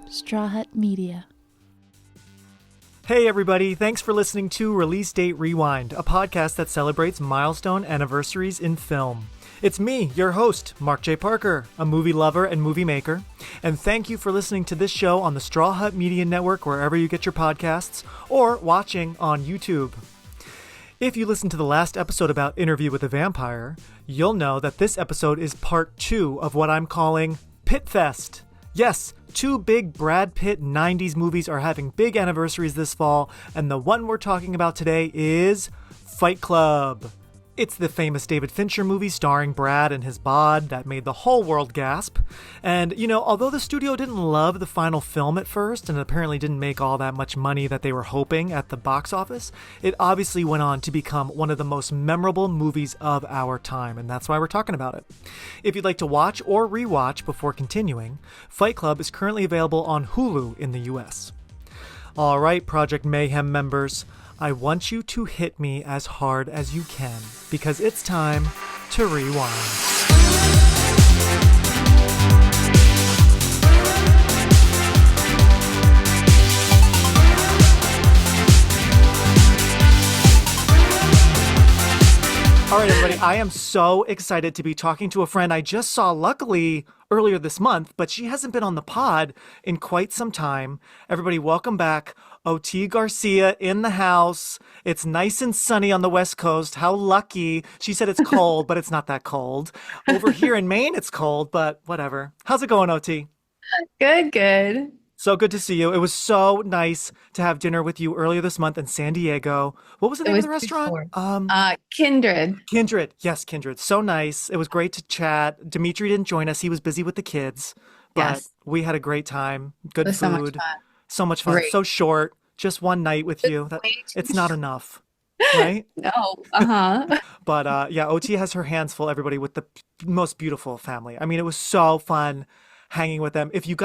Straw Hut Media. Hey everybody, thanks for listening to Release Date Rewind, a podcast that celebrates milestone anniversaries in film. It's me, your host, Mark J. Parker, a movie lover and movie maker, and thank you for listening to this show on the Straw Hut Media Network wherever you get your podcasts, or watching on YouTube. If you listened to the last episode about Interview with a Vampire, you'll know that this episode is part 2 of what I'm calling Pitt Fest. Yes, 2 big Brad Pitt 90s movies are having big anniversaries this fall, and the one we're talking about today is Fight Club. It's the famous David Fincher movie starring Brad and his bod that made the whole world gasp. And, although the studio didn't love the final film at first and apparently didn't make all that much money that they were hoping at the box office, it obviously went on to become one of the most memorable movies of our time, and that's why we're talking about it. If you'd like to watch or rewatch before continuing, Fight Club is currently available on Hulu in the US. All right, Project Mayhem members, I want you to hit me as hard as you can, because it's time to rewind. All right, everybody, I am so excited to be talking to a friend I just saw, luckily, earlier this month, but she hasn't been on the pod in quite some time. Everybody, welcome back. OT Garcia in the house. It's nice and sunny on the West Coast. How lucky. She said it's cold, but it's not that cold. Over here in Maine, it's cold, but whatever. How's it going, OT? Good. So good to see you. It was so nice to have dinner with you earlier this month in San Diego. What was the name of the restaurant? Kindred. Kindred. Yes, Kindred. So nice. It was great to chat. Dimitri didn't join us. He was busy with the kids, but Yes. we had a great time. Good It was food. So much fun. Great. So short. Just one night with you. It's not enough, right? No. Uh-huh. But yeah, OT has her hands full, everybody, with the most beautiful family. I mean, it was so fun hanging with them. If you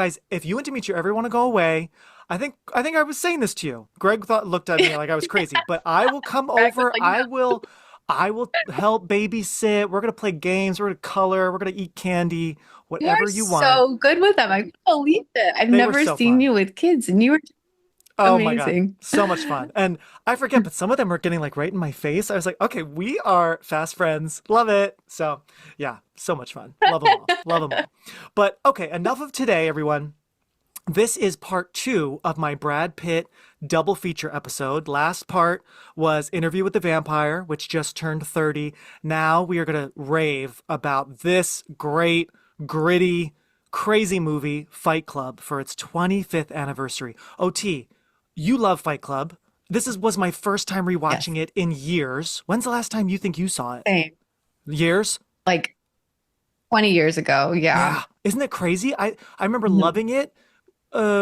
and Dimitri ever want to go away, I think I was saying this to you. Greg looked at me like I was crazy, but I will come Greg was over. like, I will help babysit. We're gonna play games. We're gonna color. We're gonna eat candy. You are Whatever you want. so good with them. I can't believe it. I've They were never so seen fun. you with kids, and you were Oh my God. amazing. So much fun. And I forget, but some of them were getting like right in my face. I was like, okay, we are fast friends. Love it. So yeah, so much fun. Love them all. Love them all. But okay, enough of today, everyone. This is part 2 of my Brad Pitt double feature episode. Last part was Interview with the Vampire, which just turned 30. Now we are going to rave about this great, gritty, crazy movie, Fight Club, for its 25th anniversary. OT, you love Fight Club. This was my first time rewatching it in years. When's the last time you think you saw it? Same. Years? Like 20 years ago. Yeah. Isn't it crazy? I remember Mhm. loving it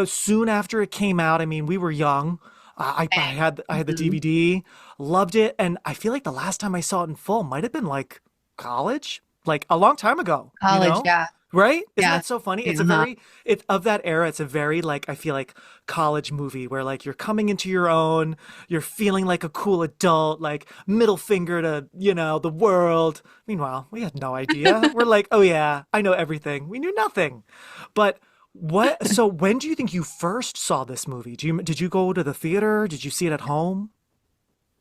soon after it came out. I mean, we were young. I had the Mhm. DVD, loved it, and I feel like the last time I saw it in full might have been like college, like a long time ago, College. Yeah. Right? Isn't Yeah. that so funny? Uh-huh. It's of that era. It's a very, like, I feel like college movie where like you're coming into your own, you're feeling like a cool adult, like middle finger to, the world. Meanwhile, we had no idea. We're like, oh yeah, I know everything. We knew nothing. But so when do you think you first saw this movie? Did you go to the theater? Did you see it at home?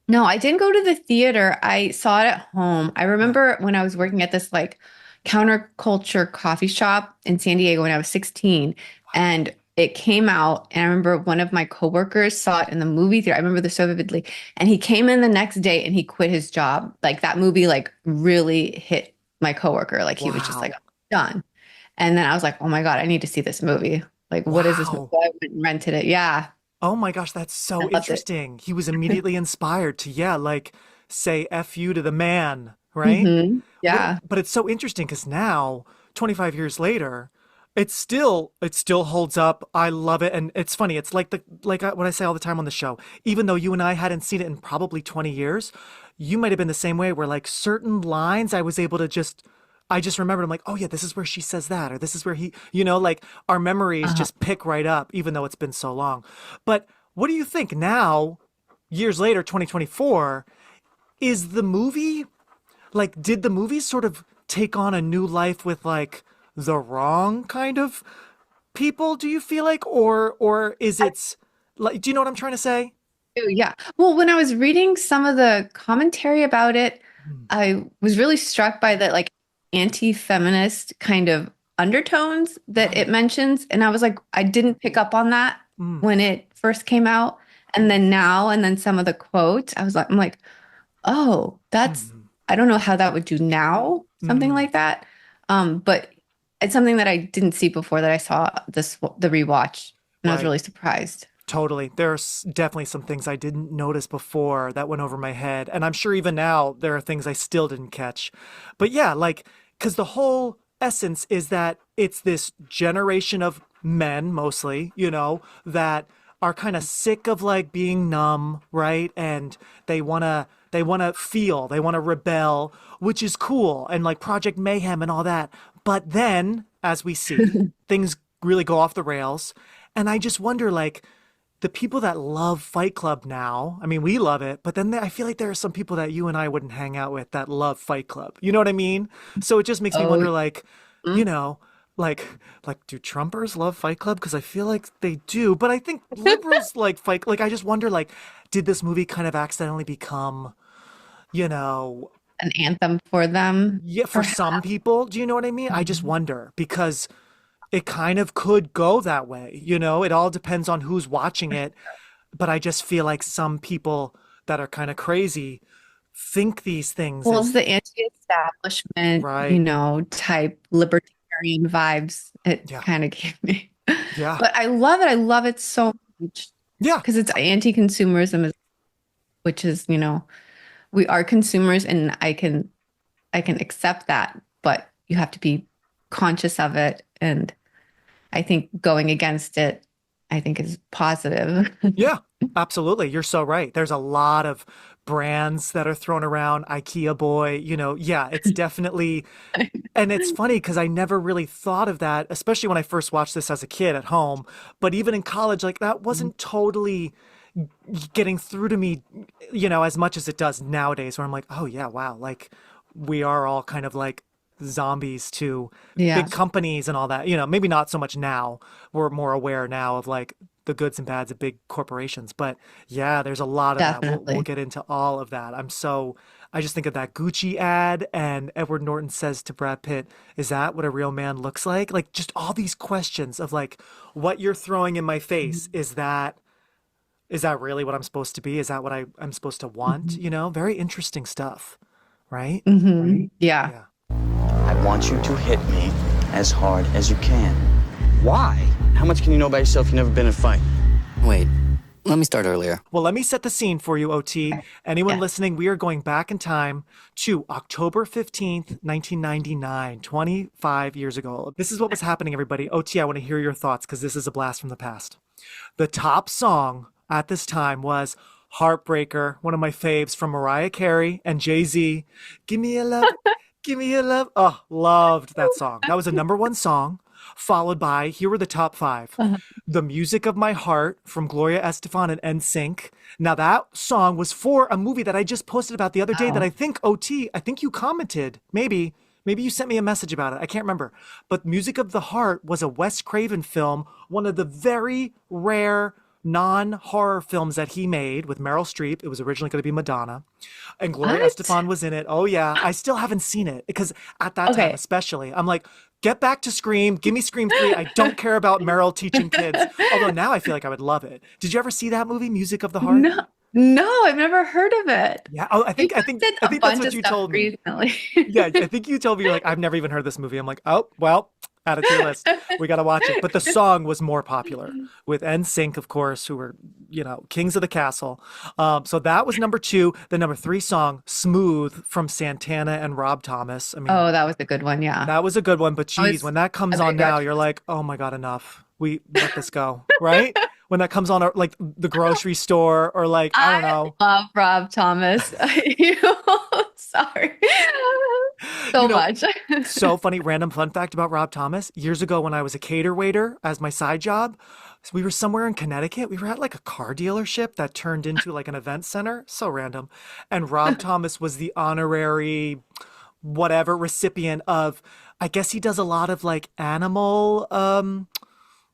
No, I didn't go to the theater. I saw it at home. I remember when I was working at this like counterculture coffee shop in San Diego when I was 16, and it came out. And I remember one of my coworkers saw it in the movie theater. I remember this so vividly. And he came in the next day and he quit his job. Like that movie, like really hit my coworker. Like he was just Wow. like, done. And then I was like, oh my God, I need to see this movie. Like, what is this movie? Wow. I went and rented it. Yeah. Oh my gosh, that's I so loved it. interesting. He was immediately inspired to, like, say F you to the man, right? Mhm. Yeah. But it's so interesting because now, 25 years later, it still holds up. I love it, and it's funny. It's like what I say all the time on the show. Even though you and I hadn't seen it in probably 20 years, you might have been the same way. Where like certain lines, I was able to I just remembered. I'm like, oh yeah, this is where she says that, or this is where he, like our memories Uh-huh. just pick right up, even though it's been so long. But what do you think now, years later, 2024? Is the movie like, did the movie sort of take on a new life with like the wrong kind of people, do you feel like, or is I it like, do you know what I'm trying to say? do, yeah. Well, when I was reading some of the commentary about it, Mm, I was really struck by the like anti-feminist kind of undertones that it right. mentions. And I was like, I didn't pick up on that Mm, when it first came out. And then now, and then some of the quotes, I'm like, oh, that's, mm, I don't know how that would do now, something mm, like that. But it's something that I didn't see before that I saw the rewatch, and I was right. really surprised. Totally. There's definitely some things I didn't notice before that went over my head. And I'm sure even now there are things I still didn't catch. But yeah, like, because the whole essence is that it's this generation of men, mostly, that are kind of sick of like being numb, right? And they want to feel, they want to rebel, which is cool. And like Project Mayhem and all that. But then, as we see, things really go off the rails. And I just wonder, like, the people that love Fight Club now, I mean, we love it, but then I feel like there are some people that you and I wouldn't hang out with that love Fight Club. You know what I mean? So it just makes me Oh, wonder, like, mm. you know, like, do Trumpers love Fight Club? Because I feel like they do, but I think liberals like Fight. Like, I just wonder, like, did this movie kind of accidentally become, you know, An anthem for them, yeah, for perhaps. some people? Do you know what I mean? I just wonder because it kind of could go that way. It all depends on who's watching it, but I just feel like some people that are kind of crazy think these things Well, and it's the anti-establishment, right. type libertarian vibes it Yeah. kind of gave me. Yeah. But I love it. I love it so much Yeah. because it's anti-consumerism, which is, we are consumers and I can accept that, but you have to be conscious of it. And I think going against it, I think is positive. Yeah. Absolutely. You're so right. There's a lot of brands that are thrown around, IKEA boy, yeah, it's definitely. And it's funny because I never really thought of that, especially when I first watched this as a kid at home. But even in college, like that wasn't totally getting through to me, as much as it does nowadays, where I'm like, oh yeah, wow, like we are all kind of like zombies to Yeah, big companies and all that. Maybe not so much now. We're more aware now of like the goods and bads of big corporations. But yeah, there's a lot of that. We'll definitely. get into all of that. I just think of that Gucci ad and Edward Norton says to Brad Pitt, "Is that what a real man looks like?" Like just all these questions of like what you're throwing in my face, is that really what I'm supposed to be? Is that what I'm supposed to want? Very interesting stuff, right? Yeah. Yeah. I want you to hit me as hard as you can. Why? How much can you know about yourself? You've never been in a fight. Wait, let me start earlier. Well, let me set the scene for you, OT. Anyone Yeah. listening, we are going back in time to October 15th, 1999, 25 years ago. This is what was happening, everybody. OT, I want to hear your thoughts because this is a blast from the past. The top song at this time was Heartbreaker, one of my faves from Mariah Carey and Jay-Z. Give me a love, give me a love. Oh, loved that song. That was a number one song, followed by, here were the top five. Uh-huh. The Music of My Heart from Gloria Estefan and NSYNC. Now that song was for a movie that I just posted about the other day that Wow. I think OT, I think you commented, maybe you sent me a message about it. I can't remember. But Music of the Heart was a Wes Craven film, one of the very rare non-horror films that he made with Meryl Streep. It was originally going to be Madonna, and Gloria What? Estefan was in it. Oh yeah, I still haven't seen it because at that time, Okay. especially, I'm like, get back to Scream, give me Scream 3. I don't care about Meryl teaching kids. Although now I feel like I would love it. Did you ever see that movie, Music of the Heart? No, no, I've never heard of it. Yeah. Oh, I You think I think did I a think that's bunch what of you stuff told me. recently. Yeah, I think you told me you're like, I've never even heard this movie. I'm like, oh, well, add it to your list. We got to watch it. But the song was more popular with NSYNC, of course, who were, kings of the castle. So that was number two. The number three song, Smooth from Santana and Rob Thomas. I mean, Oh, that was a good one. Yeah. that was a good one. But I geez, was when that a comes on big now, Roger. you're like, oh my God, enough. We let this go, right? When that comes on, like the grocery store or like, I don't I know. love Rob Thomas. Sorry. You So know, much. So funny, random fun fact about Rob Thomas. Years ago, when I was a cater waiter as my side job, so we were somewhere in Connecticut. We were at like a car dealership that turned into like an event center. So random. And Rob Thomas was the honorary whatever recipient of, I guess he does a lot of like animal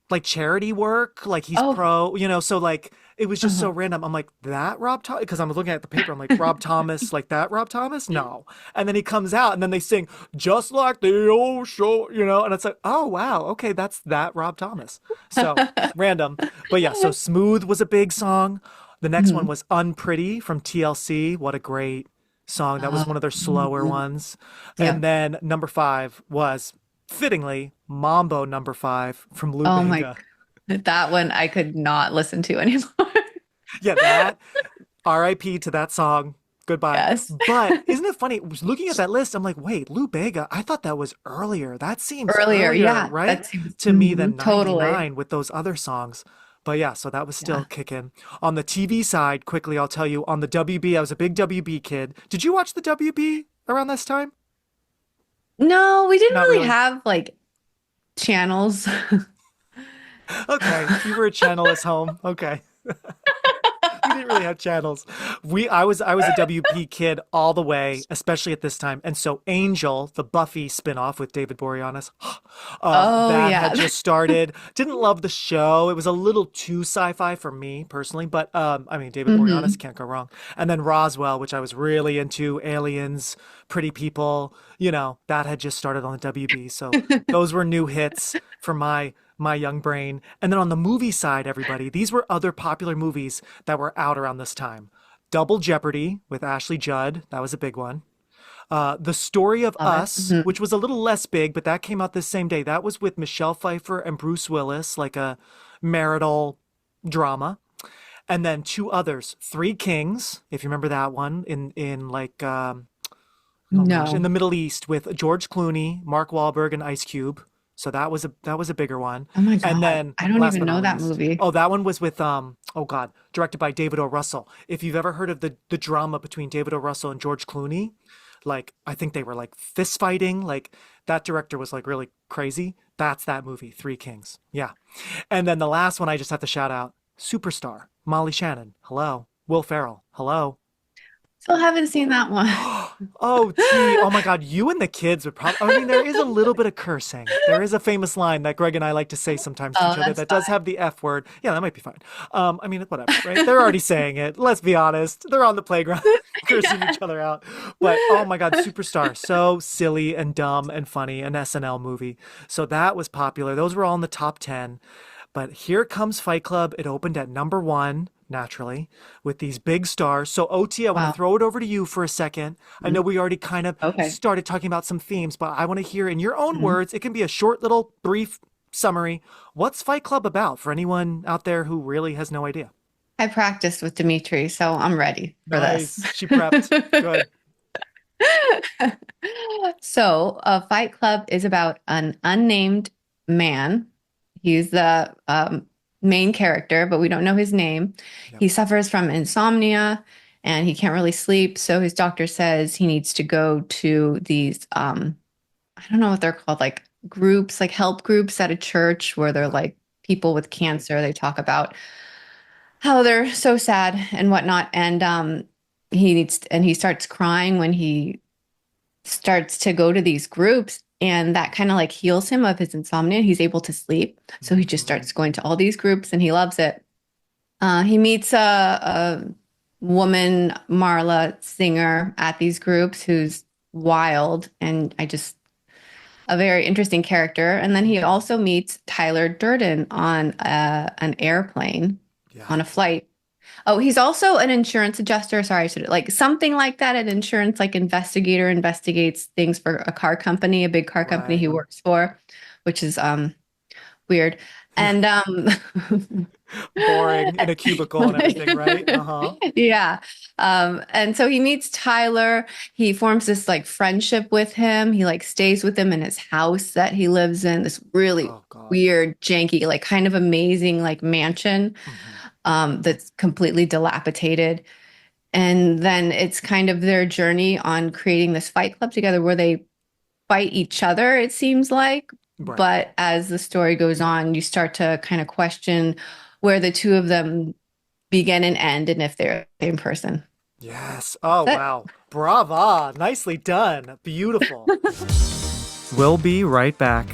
like charity work, like he's pro, so like it was just so random. I'm like, that Rob Thomas, because I'm looking at the paper, I'm like, Rob Thomas, like that Rob Thomas? No. And then he comes out and then they sing just like the old show, and it's like, oh wow, okay, that's that Rob Thomas. So random. But yeah, so Smooth was a big song. The next one was Unpretty from TLC. What a great song. That was one of their slower ones. Yeah. And then number 5 was, fittingly, Mambo number 5 from Lou Oh Bega. that one I could not listen to anymore. Yeah, that. R.I.P. to that song. Goodbye. Yes. But isn't it funny? Looking at that list, I'm like, wait, Lou Bega, I thought that was earlier. That seems earlier, yeah. right? That seems, to me than 99 totally. with those other songs. But yeah, so that was still kicking. On the TV side, quickly, I'll tell you, on the WB, I was a big WB kid. Did you watch the WB around this time? No, we didn't Not really really. have like channels. Okay, you were a channelless home. Okay. We didn't really have channels. I was a WP kid all the way, especially at this time. And so Angel, the Buffy spinoff with David Boreanaz, that had just started. Didn't love the show. It was a little too sci-fi for me personally, but I mean, David Boreanaz can't go wrong. And then Roswell, which I was really into, aliens, pretty people, that had just started on the WB. So those were new hits for my young brain. And then on the movie side, everybody, these were other popular movies that were out around this time. Double Jeopardy with Ashley Judd. That was a big one. The Story of Us, which was a little less big, but that came out this same day. That was with Michelle Pfeiffer and Bruce Willis, like a marital drama. And then 2 others, Three Kings, if you remember that one, in like, oh gosh, in the Middle East with George Clooney, Mark Wahlberg, and Ice Cube. So that was a bigger one. Oh my God. And then I don't last even but know not that least- movie. Oh, that one was with directed by David O. Russell. If you've ever heard of the drama between David O. Russell and George Clooney, like I think they were like fist fighting, like that director was like really crazy. That's that movie, Three Kings. Yeah. And then the last one I just have to shout out, Superstar, Molly Shannon. Hello. Will Ferrell. Hello. Still haven't seen that one. Oh, gee. Oh my God. You and the kids would probably, I mean, there is a little bit of cursing. There is a famous line that Greg and I like to say sometimes to each other that's that does have the F word. Yeah, that might be fine. I mean, whatever, right? They're already saying it. Let's be honest. They're on the playground cursing each other out. But oh my God, Superstar. So silly and dumb and funny, an SNL movie. So that was popular. Those were all in the top 10. But here comes Fight Club. It opened at number 1. Naturally, with these big stars. So OT, I want to throw it over to you for a second. I know we already kind of started talking about some themes, but I want to hear in your own words. It can be a short little brief summary. What's Fight Club about for anyone out there who really has no idea? I practiced with Dimitri, so I'm ready for this. She prepped. Good. So, Fight Club is about an unnamed man. He's the main character, but we don't know his name. Yep. He suffers from insomnia and he can't really sleep. So his doctor says he needs to go to these, I don't know what they're called, like groups, like help groups at a church where they're like people with cancer. They talk about how they're so sad and whatnot. And he starts crying when he starts to go to these groups. And that kind of like heals him of his insomnia. He's able to sleep. So he just starts going to all these groups and he loves it. He meets a woman, Marla singer, at these groups who's wild and a very interesting character. And then he also meets Tyler Durden on an airplane, on a flight. Oh, he's also an insurance adjuster. Sorry, I should like something like that. An insurance like investigator investigates things for a car company, a big car company he works for, which is weird. And boring in a cubicle and everything, right? Uh-huh. Yeah. And so he meets Tyler. He forms this like friendship with him. He like stays with him in his house that he lives in, this really weird, janky, like kind of amazing like mansion. That's completely dilapidated. And then it's kind of their journey on creating this fight club together where they fight each other, it seems like. Right. But as the story goes on, you start to kind of question where the two of them begin and end and if they're the same person. Yes. Oh, wow. Brava. Nicely done. Beautiful. We'll be right back.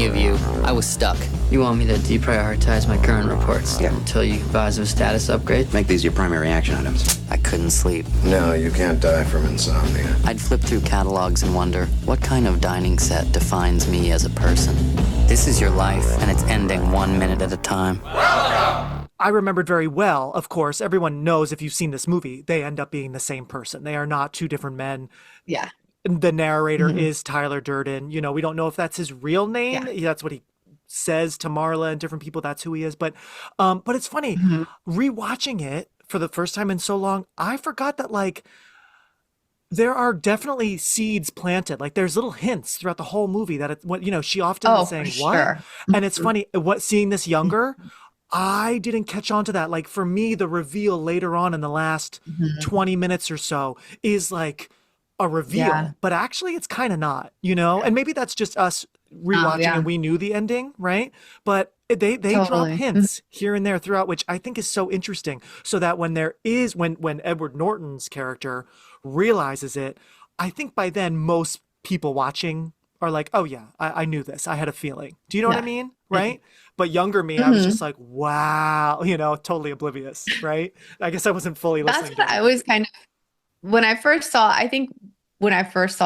of you. I was stuck. You want me to deprioritize my current reports until you advise of a status upgrade? Make these your primary action items. I couldn't sleep. No, you can't die from insomnia. I'd flip through catalogs and wonder, what kind of dining set defines me as a person? This is your life, and it's ending 1 minute at a time. I remembered very well, of course. Everyone knows if you've seen this movie, they end up being the same person. They are not two different men. Yeah. The narrator is Tyler Durden. You know, we don't know if that's his real name. Yeah. That's what he says to Marla and different people. That's who he is. But it's funny, rewatching it for the first time in so long, I forgot that, like, there are definitely seeds planted. Like, there's little hints throughout the whole movie that she often is saying what, and it's funny seeing this younger. I didn't catch on to that. Like, for me, the reveal later on in the last 20 minutes or so is like a reveal, but actually it's kind of not, and maybe that's just us rewatching and we knew the ending, right? But they drop hints here and there throughout, which I think is so interesting, so that when when Edward Norton's character realizes it, I think by then most people watching are like, oh yeah, I knew this. I had a feeling. Do you know what I mean? Right? But younger me, I was just like, wow, totally oblivious, right? I guess I wasn't fully listening. That's what I was kind of, when I first saw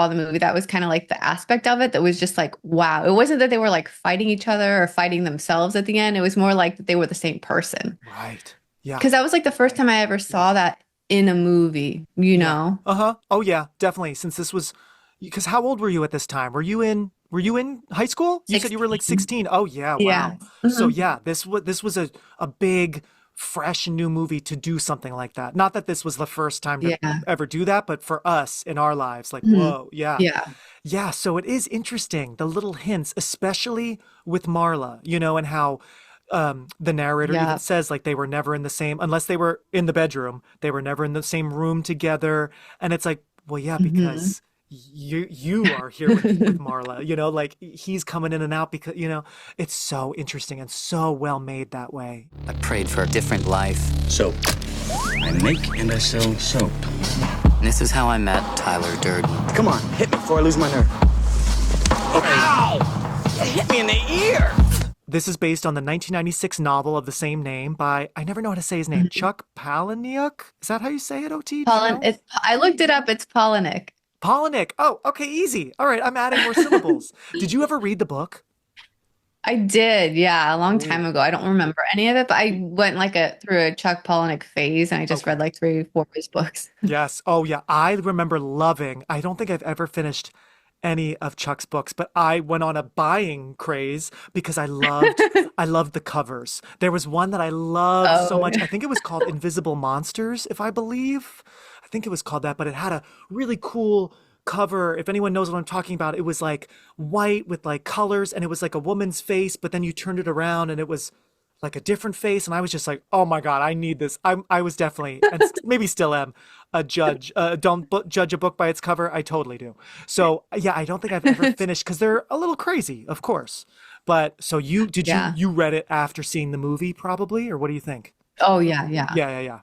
the movie, that was kind of like the aspect of it that was just like, wow. It wasn't that they were like fighting each other or fighting themselves at the end. It was more like that they were the same person. Right. Yeah. Because that was like the first time I ever saw that in a movie, know? Uh-huh. Oh yeah, definitely. Since this was, because how old were you at this time? Were you in high school? You 16. said you were like 16. Oh yeah. Wow. Yeah. So yeah, this was a big, fresh new movie to do something like that. Not that this was the first time to ever do that, but for us in our lives, like, whoa, yeah. Yeah. So it is interesting, the little hints, especially with Marla, and how the narrator even says, like, they were never in the same, unless they were in the bedroom, they were never in the same room together. And it's like, well, yeah, because you are here with Marla, like, he's coming in and out because, it's so interesting and so well made that way. I prayed for a different life. Soap. I make and I sell soap. And this is how I met Tyler Durden. Come on, hit me before I lose my nerve. Ow! You hit me in the ear! This is based on the 1996 novel of the same name by, I never know how to say his name, Chuck Palahniuk? Is that how you say it, OT? I looked it up. It's Palahniuk. Palahniuk. Oh, okay, easy. All right, I'm adding more syllables. Did you ever read the book? I did, a long time ago. I don't remember any of it, but I went through a Chuck Palahniuk phase, and I just read like 3 or 4 of his books. Yes. Oh, yeah. I remember loving, I don't think I've ever finished any of Chuck's books, but I went on a buying craze because I loved the covers. There was one that I loved so much. I think it was called Invisible Monsters, if I believe. I think it was called that, but it had a really cool cover. If anyone knows what I'm talking about, it was like white with like colors, and it was like a woman's face, but then you turned it around and it was like a different face. And I was just like, oh my God, I need this. I was definitely, and maybe still am, a judge. Don't judge a book by its cover. I totally do. So yeah, I don't think I've ever finished, because they're a little crazy, of course. But so you read it after seeing the movie probably, or what do you think? Oh yeah.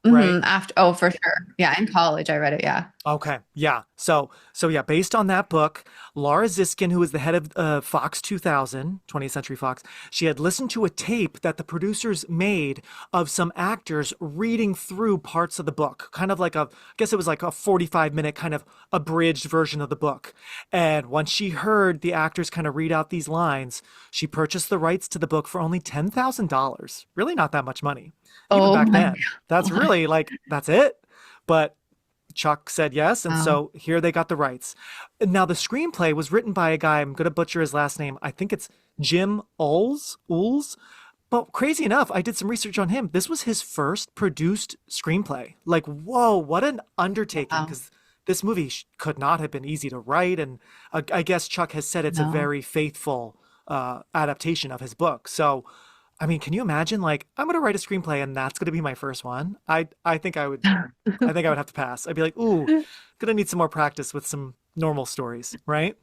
Right. After, for sure. Yeah, in college I read it. Yeah. Okay. Yeah. So yeah, based on that book, Laura Ziskin, who was the head of Fox 2000, 20th Century Fox, she had listened to a tape that the producers made of some actors reading through parts of the book, kind of like I guess it was like a 45-minute kind of abridged version of the book. And once she heard the actors kind of read out these lines, she purchased the rights to the book for only $10,000. Really not that much money. Even back then. That's really that's it. But Chuck said yes, and so here they got the rights. Now, the screenplay was written by a guy, I'm going to butcher his last name. I think it's Jim Uhls. But crazy enough, I did some research on him. This was his first produced screenplay. Like, whoa, what an undertaking, because this movie could not have been easy to write. And I guess Chuck has said it's a very faithful adaptation of his book. So, I mean, can you imagine, like, I'm going to write a screenplay and that's going to be my first one? I think I would have to pass. I'd be like, ooh, going to need some more practice with some normal stories, right?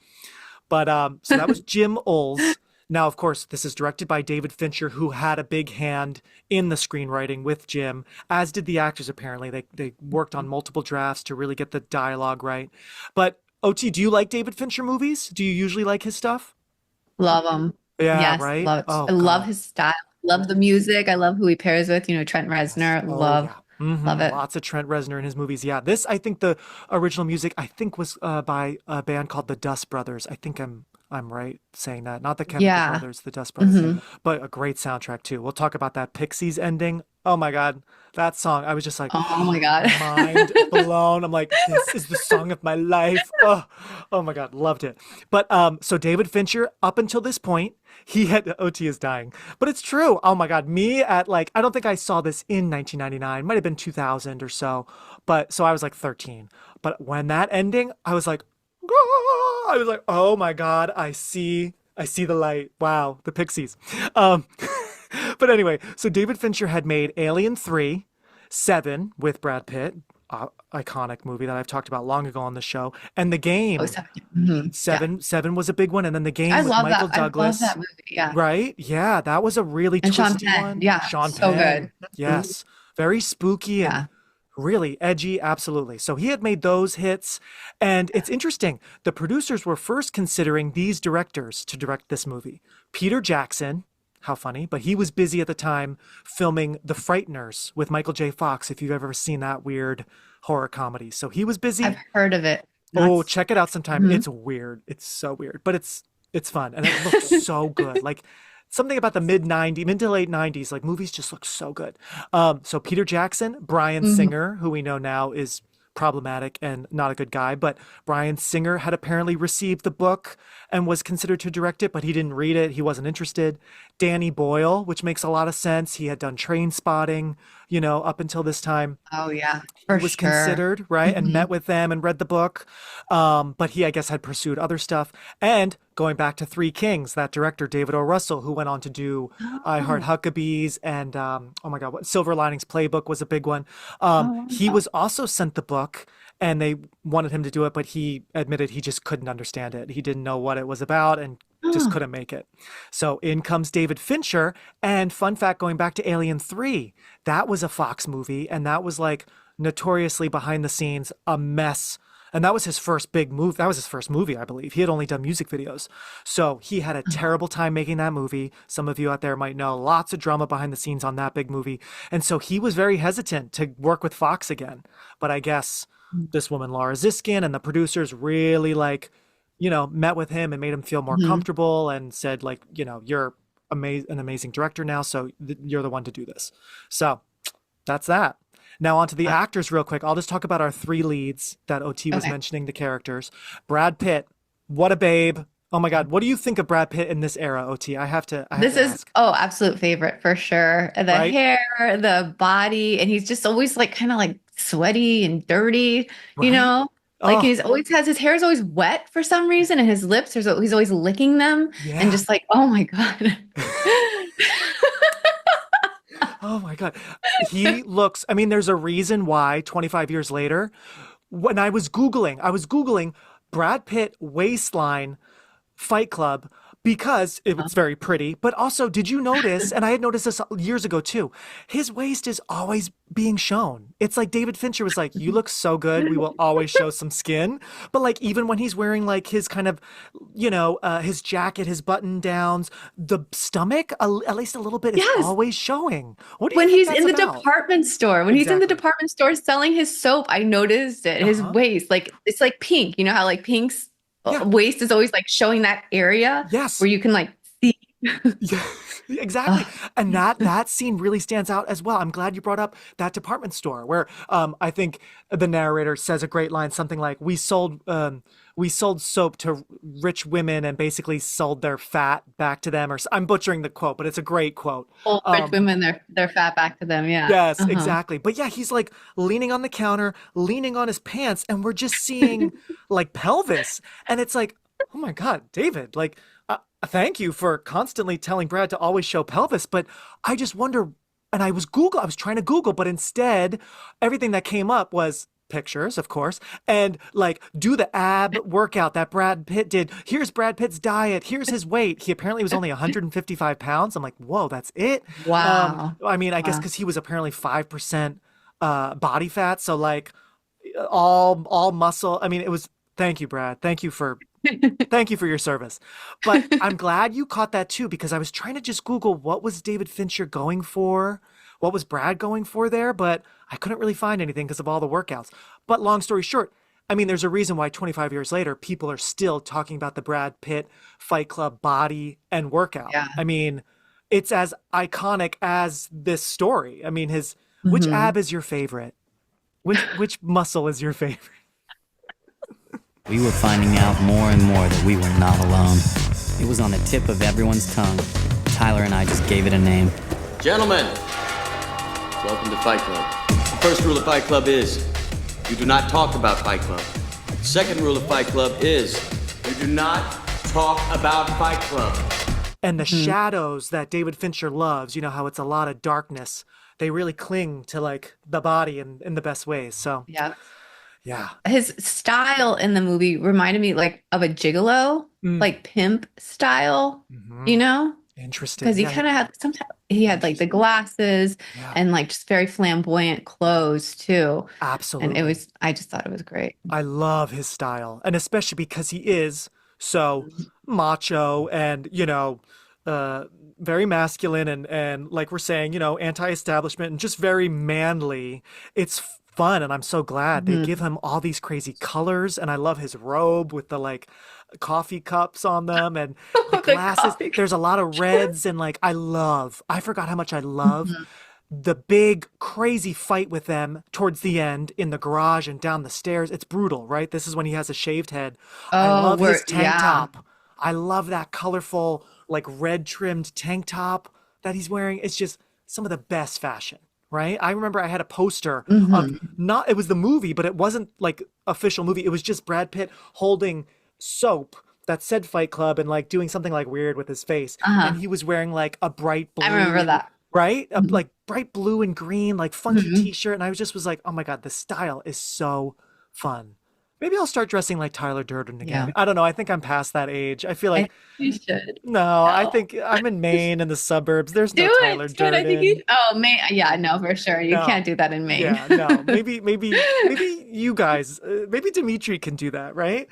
But so that was Jim Uhls. Now, of course, this is directed by David Fincher, who had a big hand in the screenwriting with Jim, as did the actors, apparently. They worked on multiple drafts to really get the dialogue right. But, OT, do you like David Fincher movies? Do you usually like his stuff? Love him. Yeah, Yes, right? love it. Oh I love God. his style. Love the music. I love who he pairs with. Trent Yes. Reznor. Oh Love, yeah. love it. Lots of Trent Reznor in his movies. Yeah. This, I think the original music, I think was by a band called the Dust Brothers. I think I'm right saying that. Not the Chemical Yeah. Brothers, the Dust Brothers. Hmm. But a great soundtrack too. We'll talk about that Pixies ending. Oh my God. That song. I was just like Oh my God. mind blown. I'm like, this is the song of my life. Oh my God, loved it. But so David Fincher, up until this point, he had OT is dying. But it's true. Oh my God, me at like, I don't think I saw this in 1999, might have been 2000 or so. But so I was like 13. But when that ending, I was like, "Ah!" I was like, oh my God, I see the light. Wow, the Pixies. Um, but anyway, so David Fincher had made Alien 3, 7 with Brad Pitt, iconic movie that I've talked about long ago on the show, and The Oh, Game. so, mhm. Yeah. Seven was a big one, and then The Game I with love Michael that. I love Douglas. that movie. Yeah. Right? Yeah, that was a really And Sean twisty Penn. one. Yeah. Sean So Penn. good. Mhm. Yes. Very spooky and Yeah. really edgy, absolutely. So he had made those hits. And it's interesting. The producers were first considering these directors to direct this movie. Peter Jackson, how funny, but he was busy at the time filming The Frighteners with Michael J. Fox, if you've ever seen that weird horror comedy. So he was busy. I've heard of it. Oh, That's, check it out sometime. mhm. It's weird. It's so weird, but it's fun and it looks so good. Like something about the mid to late 90s, like movies just look so good. So Peter Jackson, Bryan Mhm. Singer, who we know now is problematic and not a good guy, but Bryan Singer had apparently received the book and was considered to direct it, but he didn't read it. He wasn't interested. Danny Boyle, which makes a lot of sense. He had done Train Spotting, up until this time. Oh yeah, He for was sure. considered, right, and Mhm. met with them and read the book. But he, I guess, had pursued other stuff. And going back to Three Kings, that director, David O. Russell, who went on to do I Heart Oh. Huckabees and, oh my God, what Silver Linings Playbook was a big one. Oh He wow. was also sent the book and they wanted him to do it, but he admitted he just couldn't understand it. He didn't know what it was about and just couldn't make it. So in comes David Fincher. And fun fact, going back to Alien 3, that was a Fox movie and that was like notoriously behind the scenes a mess. And that was his first big move. That was his first movie, I believe. He had only done music videos. So he had a terrible time making that movie. Some of you out there might know lots of drama behind the scenes on that big movie. And so he was very hesitant to work with Fox again. But I guess this woman, Laura Ziskin, and the producers really met with him and made him feel more Mhm. comfortable and said you're an amazing director now. So you're the one to do this. So that's that. Now on to the actors real quick. I'll just talk about our three leads that OT was Okay. mentioning, the characters. Brad Pitt, what a babe. Oh my God. What do you think of Brad Pitt in this era, OT? I have to This is ask. absolute favorite for sure. The Right? hair, the body, and he's just always like kind of like sweaty and dirty, you Right? know? Like Oh, he's always has his hair is always wet for some reason, and his lips are he's always licking them yeah. and just like, oh my God. Oh my God. He looks, I mean, there's a reason why 25 years later, when I was Googling Brad Pitt waistline Fight Club because it was very pretty. But also, did you notice, and I had noticed this years ago too, his waist is always being shown. It's like David Fincher was like, you look so good. We will always show some skin. But like, even when he's wearing like his kind of, his jacket, his button downs, the stomach, at least a little bit, is Yes. always showing. What do you When think he's that's in the about? department store, when he's in the Exactly. department store selling his soap, I noticed it. His Uh-huh. waist, like it's like pink. You know how like pink's Yeah. waist is always like showing that area Yes. where you can like see. Yeah, exactly. And that scene really stands out as well. I'm glad you brought up that department store where I think the narrator says a great line, something like, we sold soap to rich women and basically sold their fat back to them. I'm butchering the quote, but it's a great quote. Old rich women, they're fat back to them. Yeah. Yes, Uh-huh. exactly. But yeah, he's like leaning on the counter, leaning on his pants, and we're just seeing like pelvis. And it's like, oh my God, David, like, thank you for constantly telling Brad to always show pelvis. But I just wonder, and I was trying to Google, but instead, everything that came up was pictures, of course, and like do the ab workout that Brad Pitt did. Here's Brad Pitt's diet. Here's his weight. He apparently was only 155 pounds. I'm like, whoa, that's it. Wow. I mean, I guess Wow. because he was apparently 5% body fat, so like all muscle. I mean, it was. Thank you, Brad. Thank you for Thank you for your service. But I'm glad you caught that too, because I was trying to just Google what was David Fincher going for? What was Brad going for there? But I couldn't really find anything because of all the workouts. But long story short, I mean, there's a reason why 25 years later, people are still talking about the Brad Pitt Fight Club body and workout. Yeah. I mean, it's as iconic as this story. I mean, which Mhm. ab is your favorite? Which muscle is your favorite? We were finding out more and more that we were not alone. It was on the tip of everyone's tongue. Tyler and I just gave it a name. Gentlemen, welcome to Fight Club. The first rule of Fight Club is you do not talk about Fight Club. The second rule of Fight Club is you do not talk about Fight Club. And the shadows that David Fincher loves, you know, how it's a lot of darkness. They really cling to like the body in the best ways. So Yeah. yeah. His style in the movie reminded me like of a gigolo, like pimp style, you know? Interesting. Because he Yeah. kind of had sometimes he had like the glasses Yeah. and like just very flamboyant clothes too. Absolutely. And I just thought it was great. I love his style, and especially because he is so macho and, you know, very masculine and like we're saying, you know, anti-establishment and just very manly. It's fun, and I'm so glad they give him all these crazy colors, and I love his robe with the like coffee cups on them and the The glasses. coffee There's a lot of reds and like I forgot how much I love the big crazy fight with them towards the end in the garage and down the stairs. It's brutal, right? This is when he has a shaved head. I Oh, love his tank yeah. top. I love that colorful, like red trimmed tank top that he's wearing. It's just some of the best fashion, right? I remember I had a poster of it was the movie, but it wasn't like official movie. It was just Brad Pitt holding soap that said Fight Club and like doing something like weird with his face. And he was wearing like a bright blue. I remember that. Right? Like bright blue and green, like funky t-shirt. And I was like, oh my God, the style is so fun. Maybe I'll start dressing like Tyler Durden again. Yeah. I don't know. I think I'm past that age. I feel like, You should. no, I think I'm in Maine in the suburbs. There's no Do Tyler it. Durden. I think you. Oh, Maine. Yeah, no, for sure. You No. can't do that in Maine. Yeah, no. Maybe you guys, maybe Dimitri can do that, right?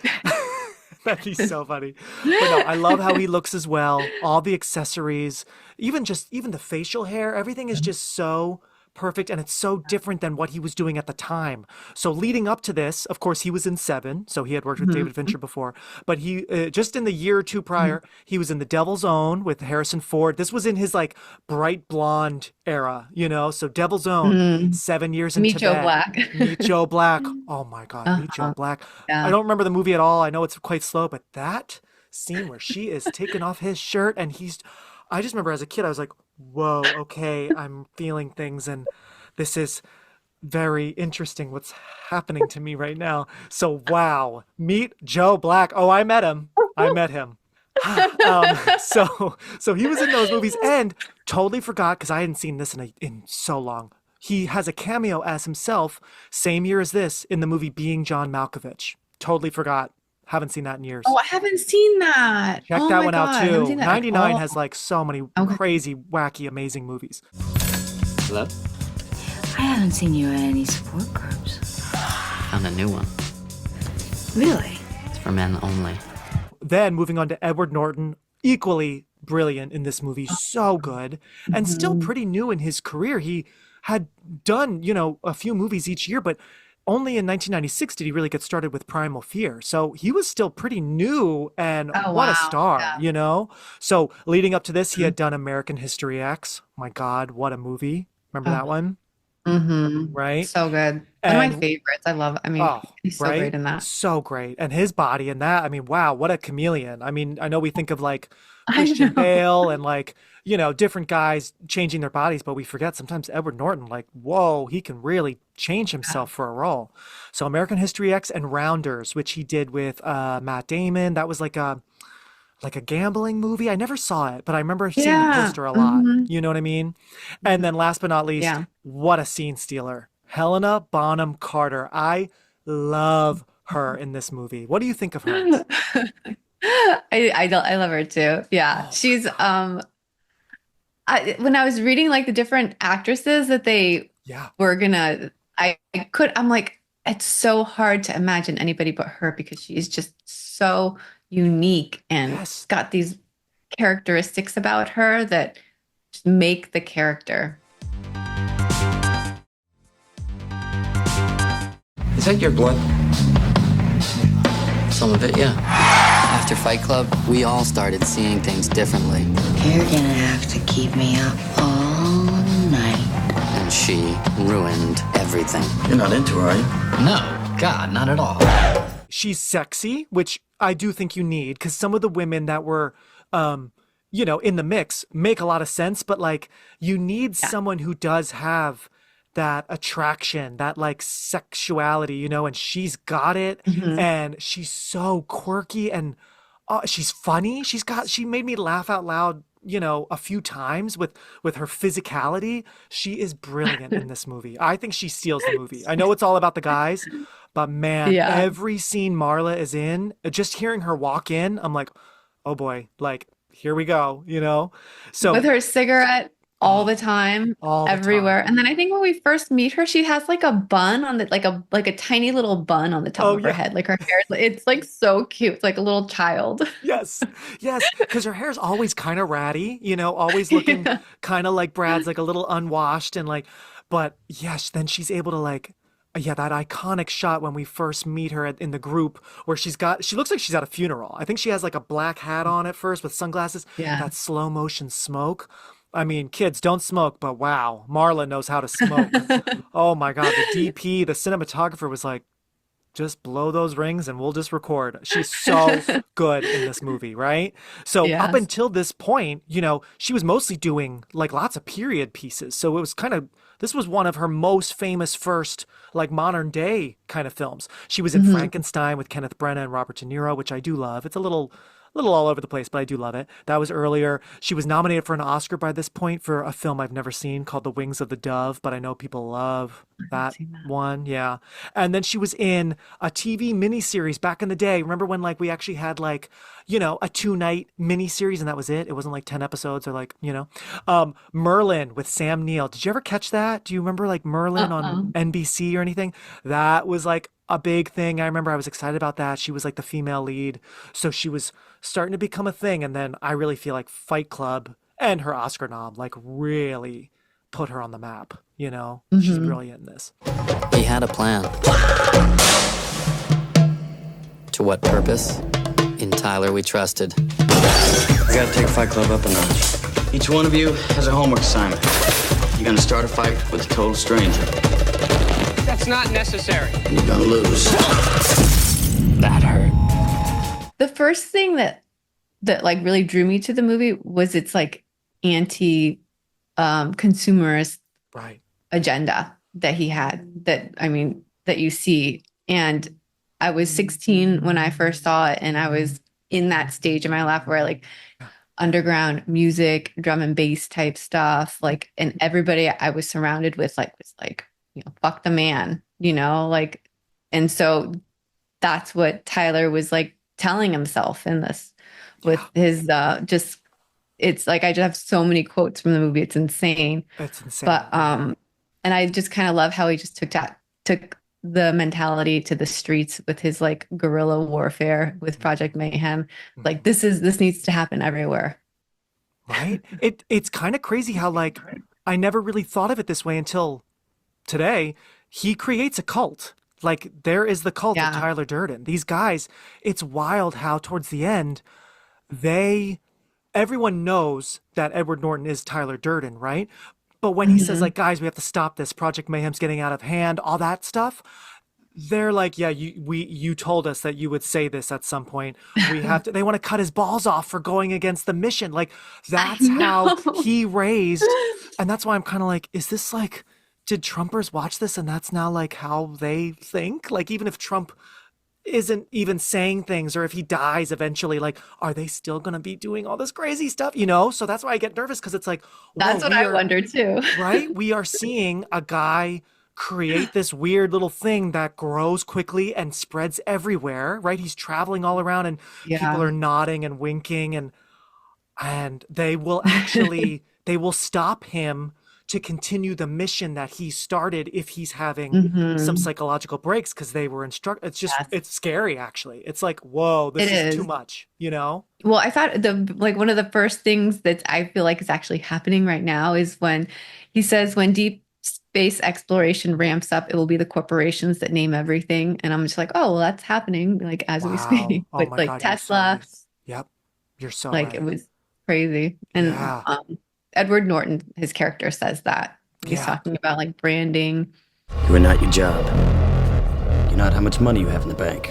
That'd be so funny. But no, I love how he looks as well. All the accessories, even the facial hair, everything is just so perfect, and it's so different than what he was doing at the time. So leading up to this, of course, he was in Seven, so he had worked with David Fincher before. But he just in the year or two prior, he was in The Devil's Own with Harrison Ford. This was in his like bright blonde era, you know. So Devil's Own, 7 years in Meet Joe Tibet. Black. Meet Joe Black. Oh my God, Meet Joe Black. Yeah. I don't remember the movie at all. I know it's quite slow, but that scene where she is taking off his shirt and I just remember as a kid, I was like, whoa, okay, I'm feeling things, and this is very interesting what's happening to me right now. So, wow, meet Joe Black. Oh, I met him. So he was in those movies, and totally forgot because I hadn't seen this in so long. He has a cameo as himself, same year as this, in the movie Being John Malkovich. Totally forgot. Haven't seen that in years. Oh, I haven't seen that. Check Oh that my one out God, I haven't too. seen that at 99 all. has like so many crazy, wacky, amazing movies. Hello? I haven't seen you at any support groups. Found a new one. Really? It's for men only. Then moving on to Edward Norton, equally brilliant in this movie, so good, and still pretty new in his career. He had done, you know, a few movies each year, but only in 1996 did he really get started with Primal Fear. So he was still pretty new, and Oh, what a wow. star, Yeah. you know? So leading up to this, he had done American History X. My God, what a movie. Remember that one? Right? So good. One of my And- favorites. I mean, Oh, he's so right? great in that. So great. And his body in that, I mean, wow, what a chameleon. I mean, I know we think of like I Christian know. Bale and like, you know, different guys changing their bodies, but we forget sometimes Edward Norton, like, whoa, he can really change himself for a role. So American History X and Rounders, which he did with Matt Damon. That was like a gambling movie. I never saw it, but I remember seeing the Yeah. poster a lot. You know what I mean? And then last but not least, Yeah. what a scene stealer. Helena Bonham Carter. I love her in this movie. What do you think of her? I love her too. Yeah. She's when I was reading like the different actresses that they Yeah. were I'm like, it's so hard to imagine anybody but her because she's just so unique and Yes. got these characteristics about her that just make the character. Is that your blood? Some of it, yeah. After Fight Club, we all started seeing things differently. You're gonna have to keep me up all night. And she ruined everything. You're not into her, are you? No, God, not at all. She's sexy, which I do think you need, because some of the women that were, in the mix make a lot of sense, but like you need someone who does have that attraction, that like sexuality, and she's got it, and she's so quirky and she's funny. She made me laugh out loud, a few times with her physicality. She is brilliant in this movie. I think she steals the movie. I know it's all about the guys, but man, every scene Marla is in, just hearing her walk in, I'm like, oh boy, like here we go, So With her cigarette all the time, everywhere. And then I think when we first meet her, she has like a bun on the like a tiny little bun on the top of her head. Like her hair, it's like so cute. It's like a little child. Yes, because her hair's always kind of ratty, always looking kind of like Brad's, like a little unwashed and like, but yes, then she's able to like, that iconic shot when we first meet her in the group where she looks like she's at a funeral. I think she has like a black hat on at first with sunglasses. Yeah. That slow motion smoke. I mean, kids don't smoke, but wow, Marla knows how to smoke. Oh my God, the DP, the cinematographer was like, just blow those rings and we'll just record. She's so good in this movie, right? So up until this point, she was mostly doing like lots of period pieces. So it was this was one of her most famous first like modern day kind of films. She was in Frankenstein with Kenneth Branagh and Robert De Niro, which I do love. It's a little all over the place, but I do love it. That was earlier. She was nominated for an Oscar by this point for a film I've never seen called The Wings of the Dove, but I know people love that one. Yeah. And then she was in a TV miniseries back in the day. Remember when like we actually had like, a 2-night miniseries and that was it? It wasn't like 10 episodes or like, Merlin with Sam Neill. Did you ever catch that? Do you remember like Merlin on NBC or anything? That was like a big thing. I remember I was excited about that. She was like the female lead. So she was starting to become a thing. And then I really feel like Fight Club and her Oscar nom like really put her on the map. She's brilliant in this. We had a plan. To what purpose? In Tyler we trusted. I gotta take Fight Club up a notch. Each one of you has a homework assignment. You're gonna start a fight with a total stranger. That's not necessary. And you're gonna lose. That hurt. The first thing that like really drew me to the movie was its like anti consumerist agenda that he had, that you see. And I was 16 when I first saw it, and I was in that stage in my life where like underground music, drum and bass type stuff, like, and everybody I was surrounded with was like, fuck the man, like, and so that's what Tyler was like telling himself in this with his it's like I just have so many quotes from the movie. It's insane. It's insane. But and I just kind of love how he just took the mentality to the streets with his like guerrilla warfare with Project Mayhem. Like this needs to happen everywhere. Right? It's kind of crazy how like I never really thought of it this way until today. He creates a cult. Like there is the cult of Tyler Durden. These guys, it's wild how towards the end everyone knows that Edward Norton is Tyler Durden, right? But when he says like, guys, we have to stop this, Project Mayhem's getting out of hand, all that stuff, they're like, yeah, you told us that you would say this at some point. We have to, they want to cut his balls off for going against the mission. Like that's how he raised. And that's why I'm kind of like, is this like, did Trumpers watch this and that's now like how they think? Like even if Trump isn't even saying things, or if he dies eventually, like are they still gonna be doing all this crazy stuff, so that's why I get nervous, because it's like that's what I wonder too. Right, we are seeing a guy create this weird little thing that grows quickly and spreads everywhere, right? He's traveling all around and people are nodding and winking and they will actually they will stop him to continue the mission that he started if he's having some psychological breaks because they were it's just it's scary actually. It's like, whoa, this is too much, you know? Well, I thought one of the first things that I feel like is actually happening right now is when he says when deep space exploration ramps up, it will be the corporations that name everything. And I'm just like, oh, well, that's happening like as we speak with my like God, Tesla. Yep. You're so like right. It was crazy. And Edward Norton, his character says that. He's talking about like branding. You are not your job. You're not how much money you have in the bank.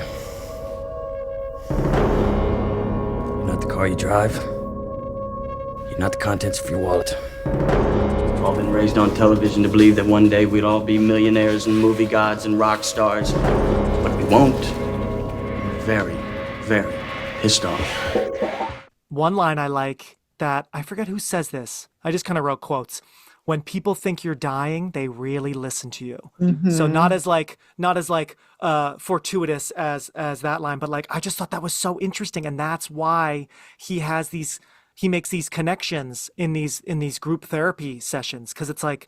You're not the car you drive. You're not the contents of your wallet. We've all been raised on television to believe that one day we'd all be millionaires and movie gods and rock stars. But we won't. We're very, very pissed off. One line I like that, I forget who says this. I just kind of wrote quotes. When people think you're dying, they really listen to you. So not as fortuitous as that line, but like I just thought that was so interesting, and that's why he makes these connections in these group therapy sessions, because it's like,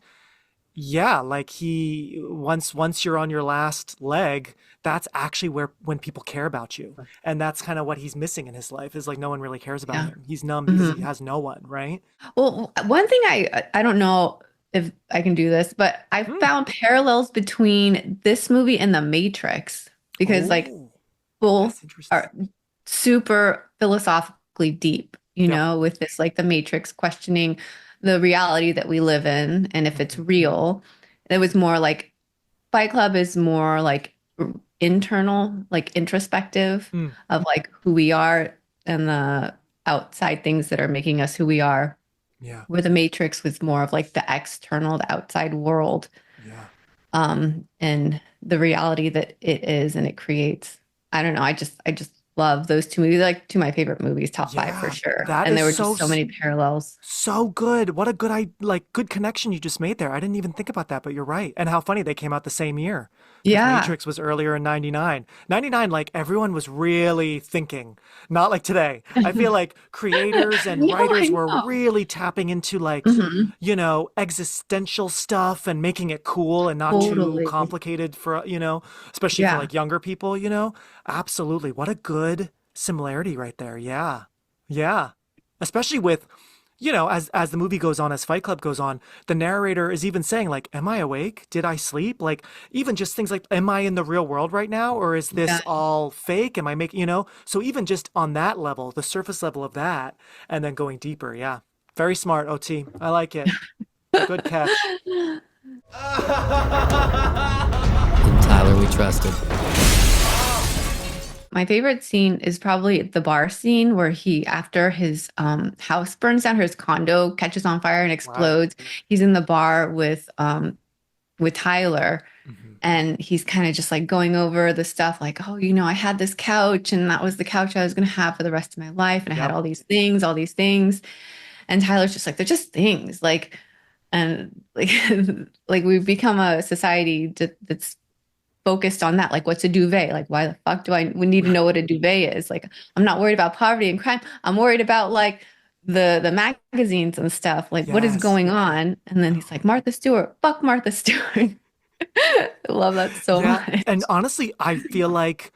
yeah, like once you're on your last leg, that's actually when people care about you, and that's kind of what he's missing in his life is like no one really cares about him. He's numb because he has no one, right? Well, one thing I don't know if I can do this, but I found parallels between this movie and The Matrix because like both are super philosophically deep, you know, with this like The Matrix questioning the reality that we live in and if it's real. It was more like Fight Club is more like internal, like introspective of like who we are and the outside things that are making us who we are. Yeah. Where The Matrix was more of like the external, the outside world. Yeah. And the reality that it is and it creates. I don't know. I just love those two movies. They're like two of my favorite movies, top 5 for sure. And there were just so many parallels. So good. What a good connection you just made there. I didn't even think about that, but you're right. And how funny they came out the same year. Yeah. Matrix was earlier in 99. 99, like everyone was really thinking, not like today. I feel like creators and writers were really tapping into like, you know, existential stuff and making it cool and not too complicated for, you know, especially for like younger people, you know. Absolutely. What a good similarity right there. Yeah. Yeah. Especially with, you know, as the movie goes on, as Fight Club goes on, the narrator is even saying like, am I awake? Did I sleep? Like even just things like, am I in the real world right now? Or is this all fake? Am I making, you know, so even just on that level, the surface level of that, and then going deeper. Yeah. Very smart, OT. I like it. Good catch. In Tyler we trusted. My favorite scene is probably the bar scene where he, after his house burns down, his condo catches on fire and explodes. Wow. He's in the bar with Tyler, and he's kind of just like going over the stuff like, oh, you know, I had this couch and that was the couch I was going to have for the rest of my life. And I had all these things. And Tyler's just like, they're just things like, and like, like we've become a society that's focused on that. Like, what's a duvet? Like, why the fuck we need to know what a duvet is? Like, I'm not worried about poverty and crime. I'm worried about like the magazines and stuff. Like, what is going on? And then he's like, Martha Stewart, fuck Martha Stewart. I love that so much. And honestly, I feel like,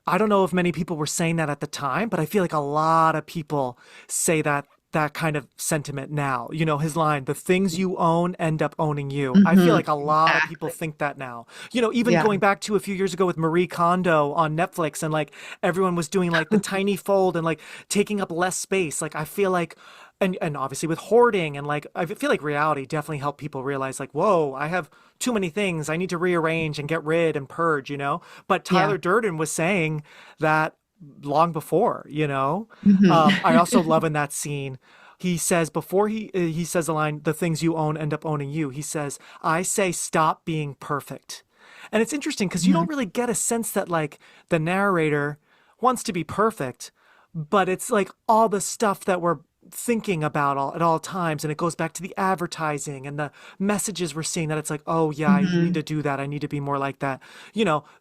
I don't know if many people were saying that at the time, but I feel like a lot of people say that kind of sentiment now. You know, his line, the things you own end up owning you. I feel like a lot of people think that now. You know, even going back to a few years ago with Marie Kondo on Netflix, and like everyone was doing like the tiny fold and like taking up less space. Like I feel like, and obviously with hoarding, and like I feel like reality definitely helped people realize like, whoa, I have too many things. I need to rearrange and get rid and purge, you know? But Tyler Durden was saying that long before, you know. I also love in that scene, he says before he says the line, the things you own end up owning you, he says, I say stop being perfect. And it's interesting because you don't really get a sense that like the narrator wants to be perfect, but it's like all the stuff that we're thinking about at all times. And it goes back to the advertising and the messages we're seeing, that it's like, oh yeah, I need to do that. I need to be more like that.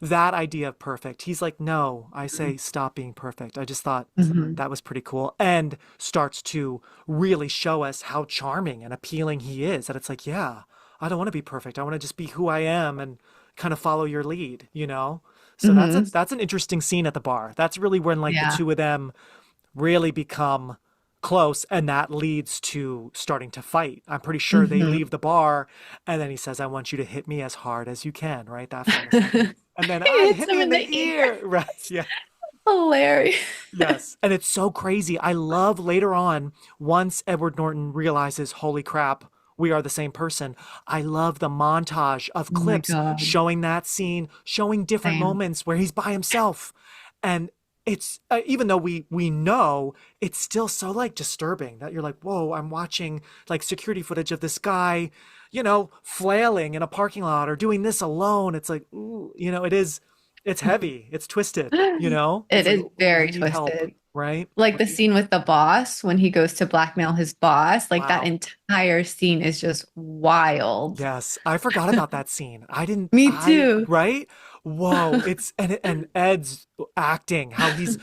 That idea of perfect. He's like, no, I say stop being perfect. I just thought that was pretty cool, and starts to really show us how charming and appealing he is, that it's like, yeah, I don't want to be perfect. I want to just be who I am and kind of follow your lead, So that's an interesting scene at the bar. That's really when like the two of them really become close, and that leads to starting to fight. I'm pretty sure they leave the bar, and then he says, I want you to hit me as hard as you can, right? That famous and then I hit him in the ear. Right. Yeah. Hilarious. Yes. And it's so crazy. I love later on, once Edward Norton realizes, holy crap, we are the same person. I love the montage of clips showing that scene, showing different moments where he's by himself. And it's even though we know, it's still so like disturbing that you're like, whoa, I'm watching like security footage of this guy, flailing in a parking lot or doing this alone. It's like, ooh, it's heavy, it's twisted, It is very twisted. Help, right? Like the scene with the boss when he goes to blackmail his boss, like that entire scene is just wild. Yes, I forgot about that scene. I didn't. Me too. Right? Whoa! And Ed's acting, how he's,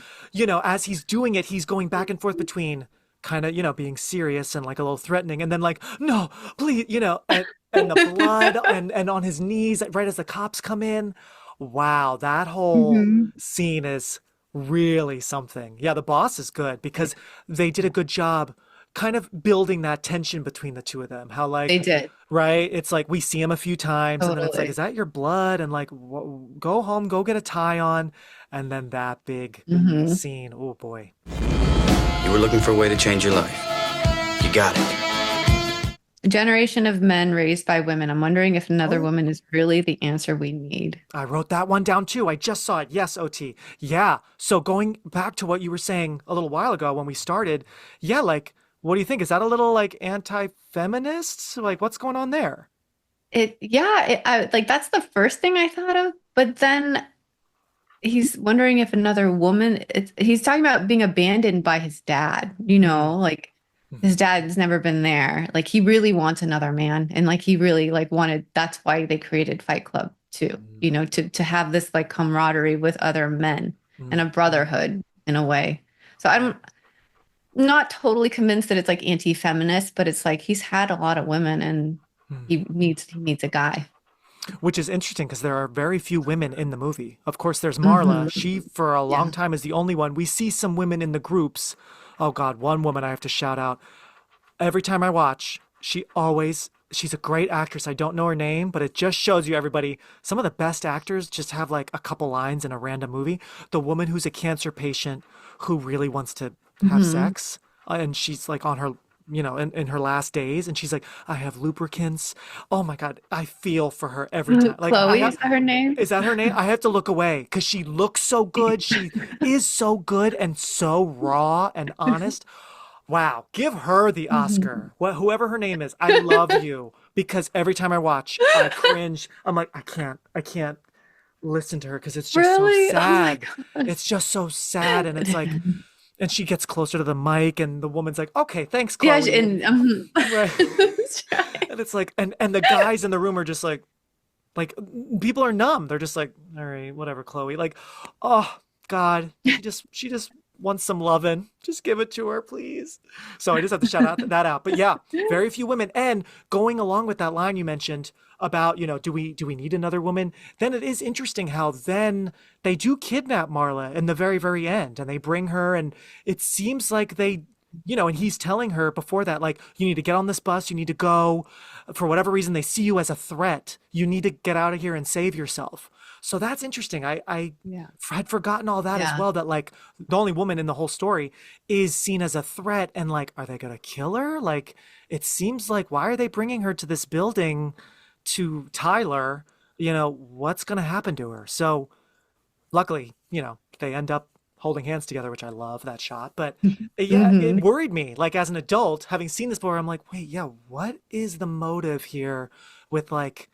as he's doing it, he's going back and forth between kind of, being serious and like a little threatening, and then like, no, please, and the blood and on his knees right as the cops come in. Wow, that whole scene is really something. Yeah, the boss is good because they did a good job kind of building that tension between the two of them. How like they did. Right? It's like we see him a few times and then it's like, is that your blood? And like, go home, go get a tie on. And then that big scene. Oh boy. You were looking for a way to change your life. You got it. A generation of men raised by women. I'm wondering if another woman is really the answer we need. I wrote that one down too. I just saw it. Yes, OT. Yeah. So going back to what you were saying a little while ago when we started, yeah, like, what do you think? Is that a little like anti-feminist? Like, what's going on there? Like that's the first thing I thought of. But then he's wondering if another woman. He's talking about being abandoned by his dad. Like his dad's never been there. Like he really wants another man, and like he really like wanted. That's why they created Fight Club too. To have this like camaraderie with other men and a brotherhood in a way. So I'm not totally convinced that it's like anti-feminist, but it's like he's had a lot of women and he needs a guy. Which is interesting because there are very few women in the movie. Of course, there's Marla. She, for a long time, is the only one. We see some women in the groups. Oh God, one woman I have to shout out. Every time I watch, she's a great actress. I don't know her name, but it just shows you, everybody, some of the best actors just have like a couple lines in a random movie. The woman who's a cancer patient who really wants to have sex, and she's like on her, in her last days, and she's like, I have lubricants. Oh my God, I feel for her every time. Like, Chloe, is that her name? Is that her name? I have to look away because she looks so good. She is so good and so raw and honest. Wow, give her the Oscar. Whoever her name is, I love you, because every time I watch, I cringe. I'm like, I can't listen to her because it's just so sad. It's just so sad, and it's like, and she gets closer to the mic, and the woman's like, okay, thanks, Chloe. Yeah, and right. And it's like, and the guys in the room are just like people are numb. They're just like, all right, whatever, Chloe. Like, oh God, she just wants some loving. Just give it to her, please. So I just have to shout that out. But yeah, very few women. And going along with that line you mentioned about, do we need another woman? Then it is interesting how then they do kidnap Marla in the very, very end, and they bring her, and it seems like they, and he's telling her before that, like, you need to get on this bus, you need to go. For whatever reason, they see you as a threat. You need to get out of here and save yourself. So that's interesting. I had forgotten all that as well, that like the only woman in the whole story is seen as a threat, and like, are they going to kill her? Like, it seems like, why are they bringing her to this building to Tyler? What's going to happen to her? So luckily, they end up holding hands together, which I love that shot. But yeah, it worried me. Like, as an adult, having seen this before, I'm like, wait, what is the motive here with like,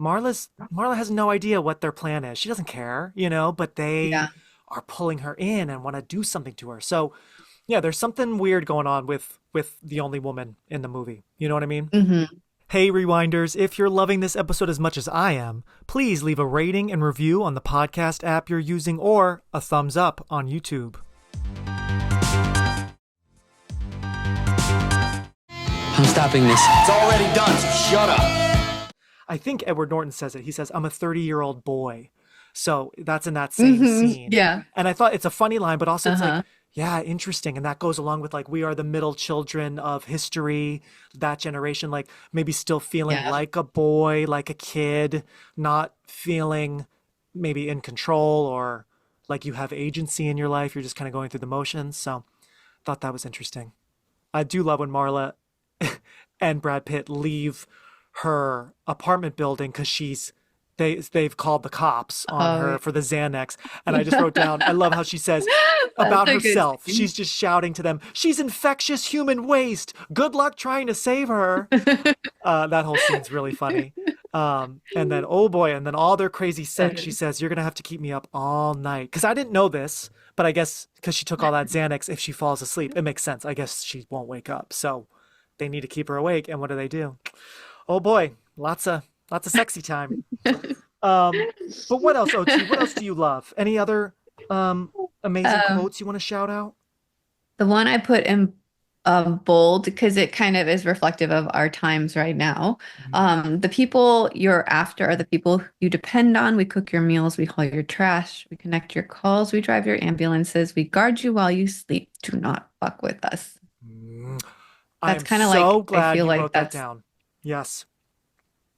Marla has no idea what their plan is. She doesn't care, but they are pulling her in and want to do something to her. So Yeah, there's something weird going on with the only woman in the movie. You know what I mean? Mm-hmm. Hey, Rewinders, if you're loving this episode as much as I am, please leave a rating and review on the podcast app you're using or a thumbs up on YouTube. I'm stopping this. It's already done, so shut up. I think Edward Norton says it. He says, I'm a 30-year-old boy. So that's in that same scene. Yeah. And I thought it's a funny line, but also it's Uh-huh. like, yeah, interesting. And that goes along with like, we are the middle children of history, that generation, like maybe still feeling Yeah. like a boy, like a kid, not feeling maybe in control or like you have agency in your life. You're just kind of going through the motions. So I thought that was interesting. I do love when Marla and Brad Pitt leave her apartment building because they've called the cops on her for the Xanax. And I just wrote down, I love how she says about That's a good herself. scene. She's just shouting to them, she's infectious human waste. Good luck trying to save her. That whole scene's really funny. And then, oh boy, and then all their crazy sex, she says, you're going to have to keep me up all night. Because I didn't know this, but I guess because she took all that Xanax, if she falls asleep, it makes sense. I guess she won't wake up. So they need to keep her awake. And what do? Oh boy, lots of sexy time. But what else, OT? What else do you love? Any other amazing quotes you want to shout out? The one I put in bold because it kind of is reflective of our times right now. The people you're after are the people you depend on. We cook your meals, we haul your trash, we connect your calls, we drive your ambulances, we guard you while you sleep. Do not fuck with us. That's kind of so like, glad I feel you like wrote that that's down. Yes.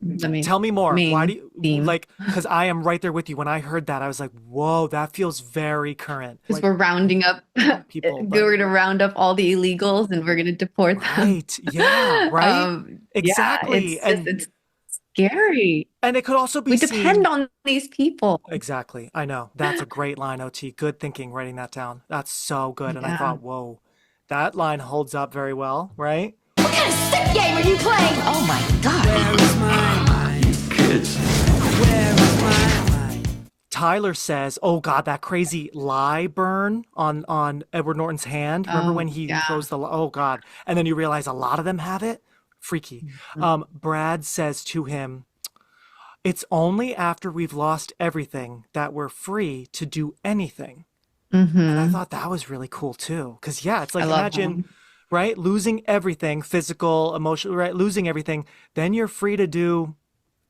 the Tell me more. Why do you theme. like? Because I am right there with you. When I heard that, I was like, "Whoa, that feels very current." Because Like, we're rounding up people, but- we're gonna round up all the illegals and we're gonna deport them. right? Yeah, right. Exactly. Yeah, it's scary. And it could also be We seen. depend on these people. Exactly. I know. That's a great line, OT. Good thinking, writing that down. That's so good. And I Yeah. thought, whoa, that line holds up very well, right? What kind of sick game are you playing? Oh my god. Kids. Tyler says, "Oh God, that crazy lye burn on Edward Norton's hand. Remember when he throws the oh God?" And then you realize a lot of them have it. Freaky. Brad says to him, "It's only after we've lost everything that we're free to do anything." And I thought that was really cool too, because yeah, it's like I love imagine. him. Right, losing everything, physical, emotional, right, losing everything, then you're free to do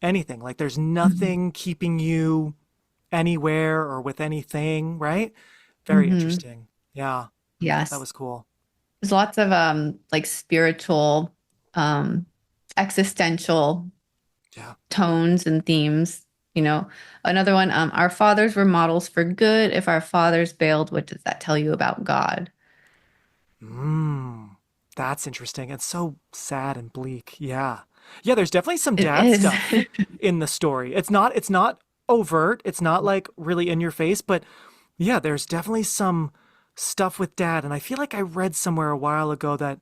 anything. Like there's nothing keeping you anywhere or with anything, right? Very interesting. Yeah, Yes. that was cool. There's lots of like spiritual, existential Yeah. tones and themes. You know, another one, our fathers were models for good. If our fathers bailed, what does that tell you about God? That's interesting. It's so sad and bleak. Yeah. Yeah, there's definitely some It dad is. stuff in the story. It's not overt. It's not like really in your face, but yeah, there's definitely some stuff with dad. And I feel like I read somewhere a while ago that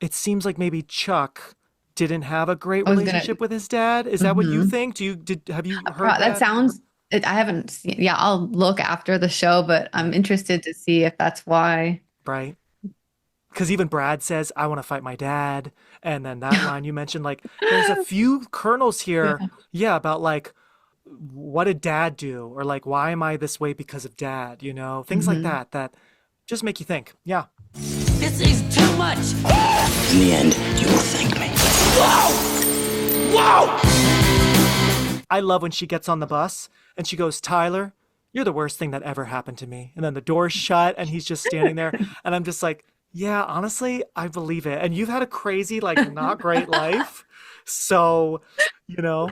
it seems like maybe Chuck didn't have a great I was gonna- relationship with his dad. Is that what you think? Have you heard That that? sounds, I haven't seen, yeah, I'll look after the show, but I'm interested to see if that's why. Right. Because even Brad says, I want to fight my dad. And then that line you mentioned, like, there's a few kernels here. Yeah, about like, what did dad do? Or like, why am I this way because of dad? You know, things like that just make you think. Yeah. This is too much. In the end, you will thank me. I love when she gets on the bus and she goes, Tyler, you're the worst thing that ever happened to me. And then the door's shut and he's just standing there. And I'm just like, yeah, honestly, I believe it. And you've had a crazy, like, not great life. So, you know,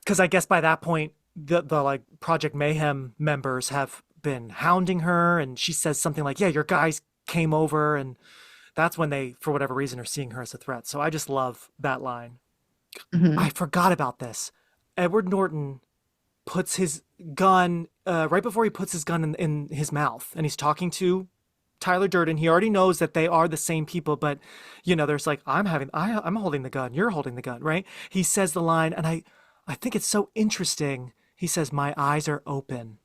because I guess by that point, the like Project Mayhem members have been hounding her. And she says something like, yeah, your guys came over. And that's when they, for whatever reason, are seeing her as a threat. So I just love that line. I forgot about this. Edward Norton puts his gun right before he puts his gun in his mouth, and he's talking to Tyler Durden. He already knows that they are the same people, but you know, there's like, I'm holding the gun, you're holding the gun, right? He says the line, and I think it's so interesting. He says, my eyes are open,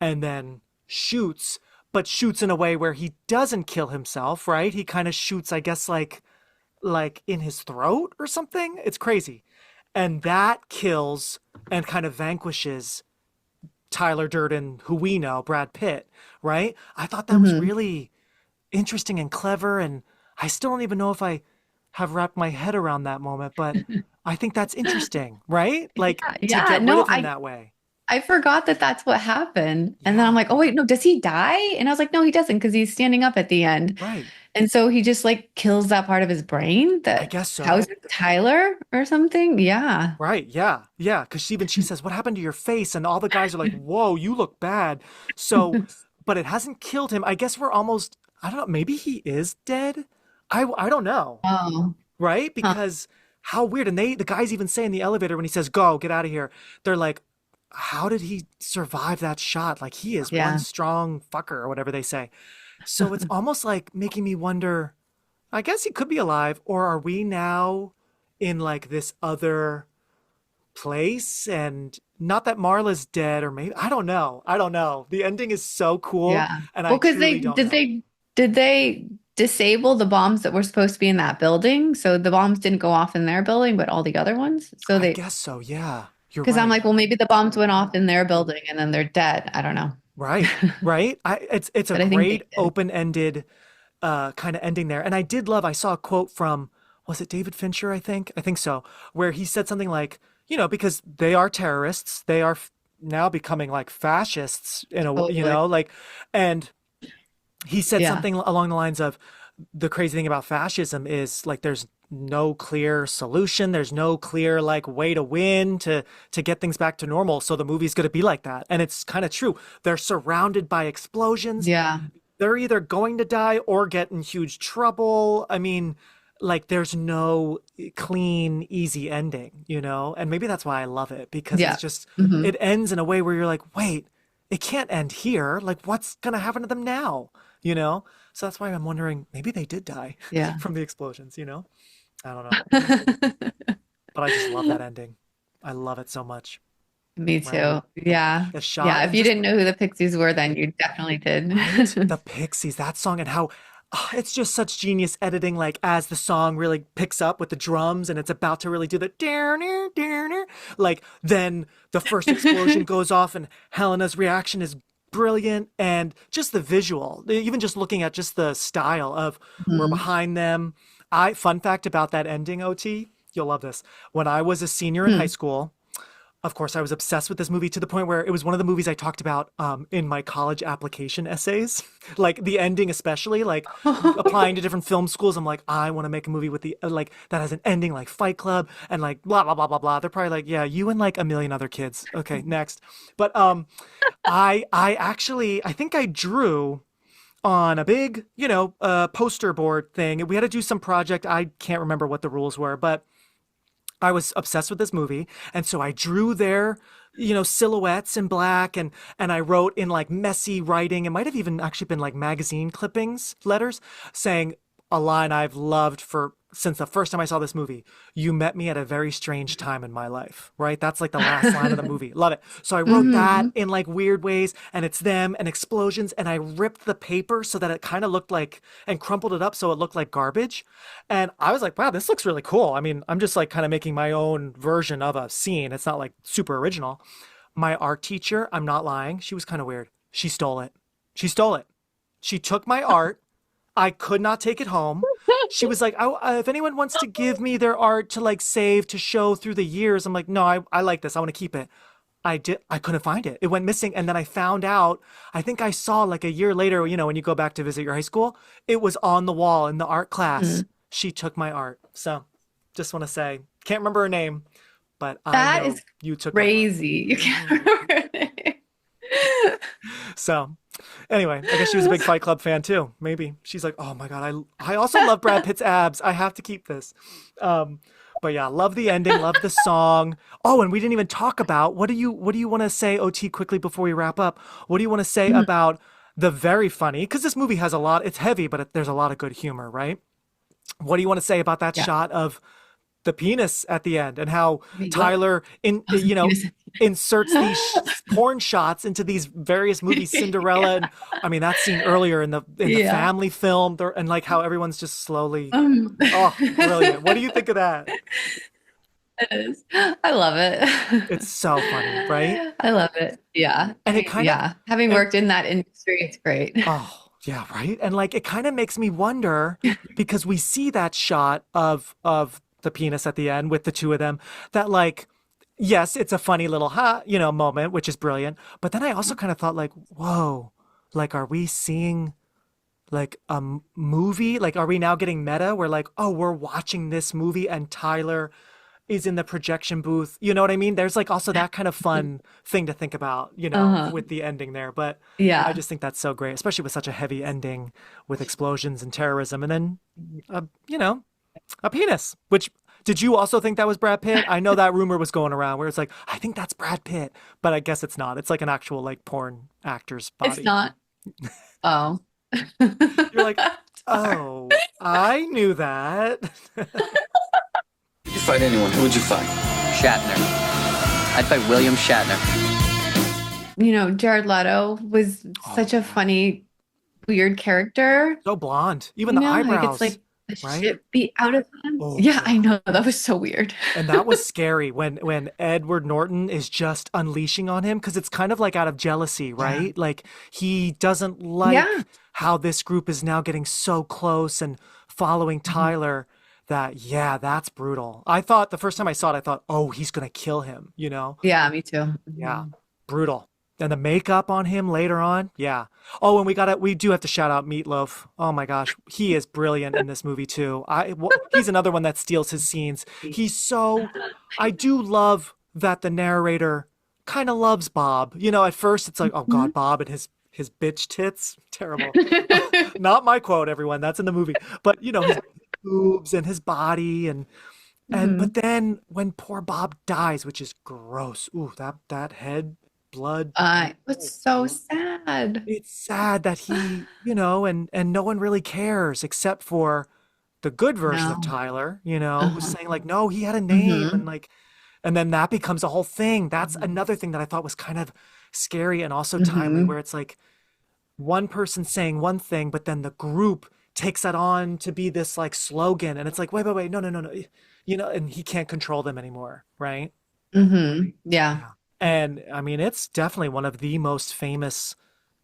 and then shoots, but shoots in a way where he doesn't kill himself, right? He kind of shoots, I guess, like in his throat or something. It's crazy. And that kills and kind of vanquishes Tyler Durden, who we know, Brad Pitt, right? I thought that was really interesting and clever, and I still don't even know if I have wrapped my head around that moment, but I think that's interesting, right? Like to get rid of him that way. I forgot that that's what happened. And then I'm like, oh, wait, no, does he die? And I was like, no, he doesn't, because he's standing up at the end. Right. And so he just like kills that part of his brain that I guess so. houses Tyler or something. Yeah. Right. Yeah. Yeah. Because she says, what happened to your face? And all the guys are like, whoa, you look bad. So, but it hasn't killed him. I guess we're almost, I don't know, maybe he is dead. I don't know. Oh. Right. Because how weird. And the guys even say in the elevator when he says, go, get out of here. They're like, how did he survive that shot? Like he is one strong fucker or whatever they say. So it's almost like making me wonder, I guess he could be alive, or are we now in like this other place? And not that Marla's dead, or maybe, I don't know. The ending is so cool. Yeah. And Well, because did they disable the bombs that were supposed to be in that building? So the bombs didn't go off in their building, but all the other ones. So I guess so. Yeah. Because I'm like, well, maybe the bombs went off in their building and then they're dead. I don't know. Right. It's a great open-ended kind of ending there. And I saw a quote from, was it David Fincher, I think so, where he said something like, because they are terrorists, they are now becoming like fascists in a way, like, and he said something along the lines of, the crazy thing about fascism is like there's no clear solution. There's no clear like way to win to get things back to normal. So the movie's going to be like that. And it's kind of true. They're surrounded by explosions. Yeah. They're either going to die or get in huge trouble. I mean, like there's no clean, easy ending, and maybe that's why I love it, because it's just, it ends in a way where you're like, wait, it can't end here. Like what's going to happen to them now? So that's why I'm wondering, maybe they did die from the explosions, I don't know. But I just love that ending. I love it so much. Me too. Right? Yeah. The shot. Yeah. If you didn't know who the Pixies were, then you definitely did. Right? The Pixies, that song, and how it's just such genius editing, like as the song really picks up with the drums and it's about to really do the like then the first explosion goes off and Helena's reaction is brilliant, and just the visual, even just looking at just the style of we're behind them. Fun fact about that ending, OT, you'll love this. When I was a senior in high school, of course, I was obsessed with this movie to the point where it was one of the movies I talked about in my college application essays, like the ending, especially like applying to different film schools. I'm like, I want to make a movie with the like that has an ending like Fight Club and like blah, blah, blah, blah, blah. They're probably like, yeah, you and like a million other kids. Okay, next. But I think I drew on a big, poster board thing. We had to do some project. I can't remember what the rules were, but I was obsessed with this movie. And so I drew their, silhouettes in black, and I wrote in like messy writing. It might have even actually been like magazine clippings, letters, saying a line I've loved since the first time I saw this movie. You met me at a very strange time in my life, right? That's like the last line of the movie. Love it. So I wrote that in like weird ways, and it's them and explosions, and I ripped the paper so that it kind of looked like, and crumpled it up so it looked like garbage. And I was like, wow, this looks really cool. I mean, I'm just like kind of making my own version of a scene. It's not like super original. My art teacher, I'm not lying, she was kind of weird. She stole it. She took my art. I could not take it home. She was like, if anyone wants to give me their art to like save, to show through the years, I'm like, no, I like this. I want to keep it. I couldn't find it. It went missing. And then I found out, I think I saw like a year later, when you go back to visit your high school, it was on the wall in the art class. She took my art. So just want to say, can't remember her name, but I know you took crazy. You can't remember her name. So anyway, I guess she was a big Fight Club fan too. Maybe she's like, oh my God, I also love Brad Pitt's abs. I have to keep this. But yeah, love the ending, love the song. Oh, and we didn't even talk about, what do you want to say, OT, quickly before we wrap up? What do you want to say about the very funny, because this movie has a lot, it's heavy, but there's a lot of good humor, right? What do you want to say about that shot of the penis at the end and how Wait, what? Tyler inserts these porn shots into these various movies, Cinderella, and I mean that scene earlier in the family film, and like how everyone's just slowly. Oh, brilliant! What do you think of that? It is. I love it. It's so funny, right? I love it. Yeah. And it kind of having worked in that industry, it's great. Oh, yeah, right. And like it kind of makes me wonder because we see that shot of the penis at the end with the two of them that like yes, it's a funny little moment, which is brilliant. But then I also kind of thought like, whoa, like are we seeing like a movie? Like are we now getting meta? We're like, oh, we're watching this movie and Tyler is in the projection booth. You know what I mean? There's like also that kind of fun thing to think about, with the ending there. But I just think that's so great, especially with such a heavy ending with explosions and terrorism. And then, a penis, which did you also think that was Brad Pitt? I know that rumor was going around where it's like, I think that's Brad Pitt, but I guess it's not. It's like an actual like porn actor's body. It's not. Oh. You're like, oh, I knew that. If you fight anyone, who would you fight? Shatner. I'd fight William Shatner. Jared Leto was such a funny, weird character. So blonde. Even the eyebrows. Like it's like the right? shit beat out of him. Oh, yeah, I know. That was so weird. And that was scary when Edward Norton is just unleashing on him because it's kind of like out of jealousy, right? Yeah. Like he doesn't like how this group is now getting so close and following Tyler. That's brutal. I thought the first time I saw it, I thought, oh, he's going to kill him, Yeah, me too. Yeah, brutal. And the makeup on him later on. Yeah. Oh, and we do have to shout out Meatloaf. Oh my gosh. He is brilliant in this movie too. He's another one that steals his scenes. I do love that the narrator kind of loves Bob. At first it's like, oh God, Bob and his bitch tits. Terrible. Not my quote, everyone. That's in the movie. But his boobs and his body and but then when poor Bob dies, which is gross. Ooh, that head blood. It's so sad. It's sad that he, and no one really cares except for the good version of Tyler, who's saying like, no, he had a name and then that becomes a whole thing. That's another thing that I thought was kind of scary and also timely where it's like one person saying one thing, but then the group takes that on to be this like slogan. And it's like, wait, no. And he can't control them anymore. Right. Yeah. And I mean, it's definitely one of the most famous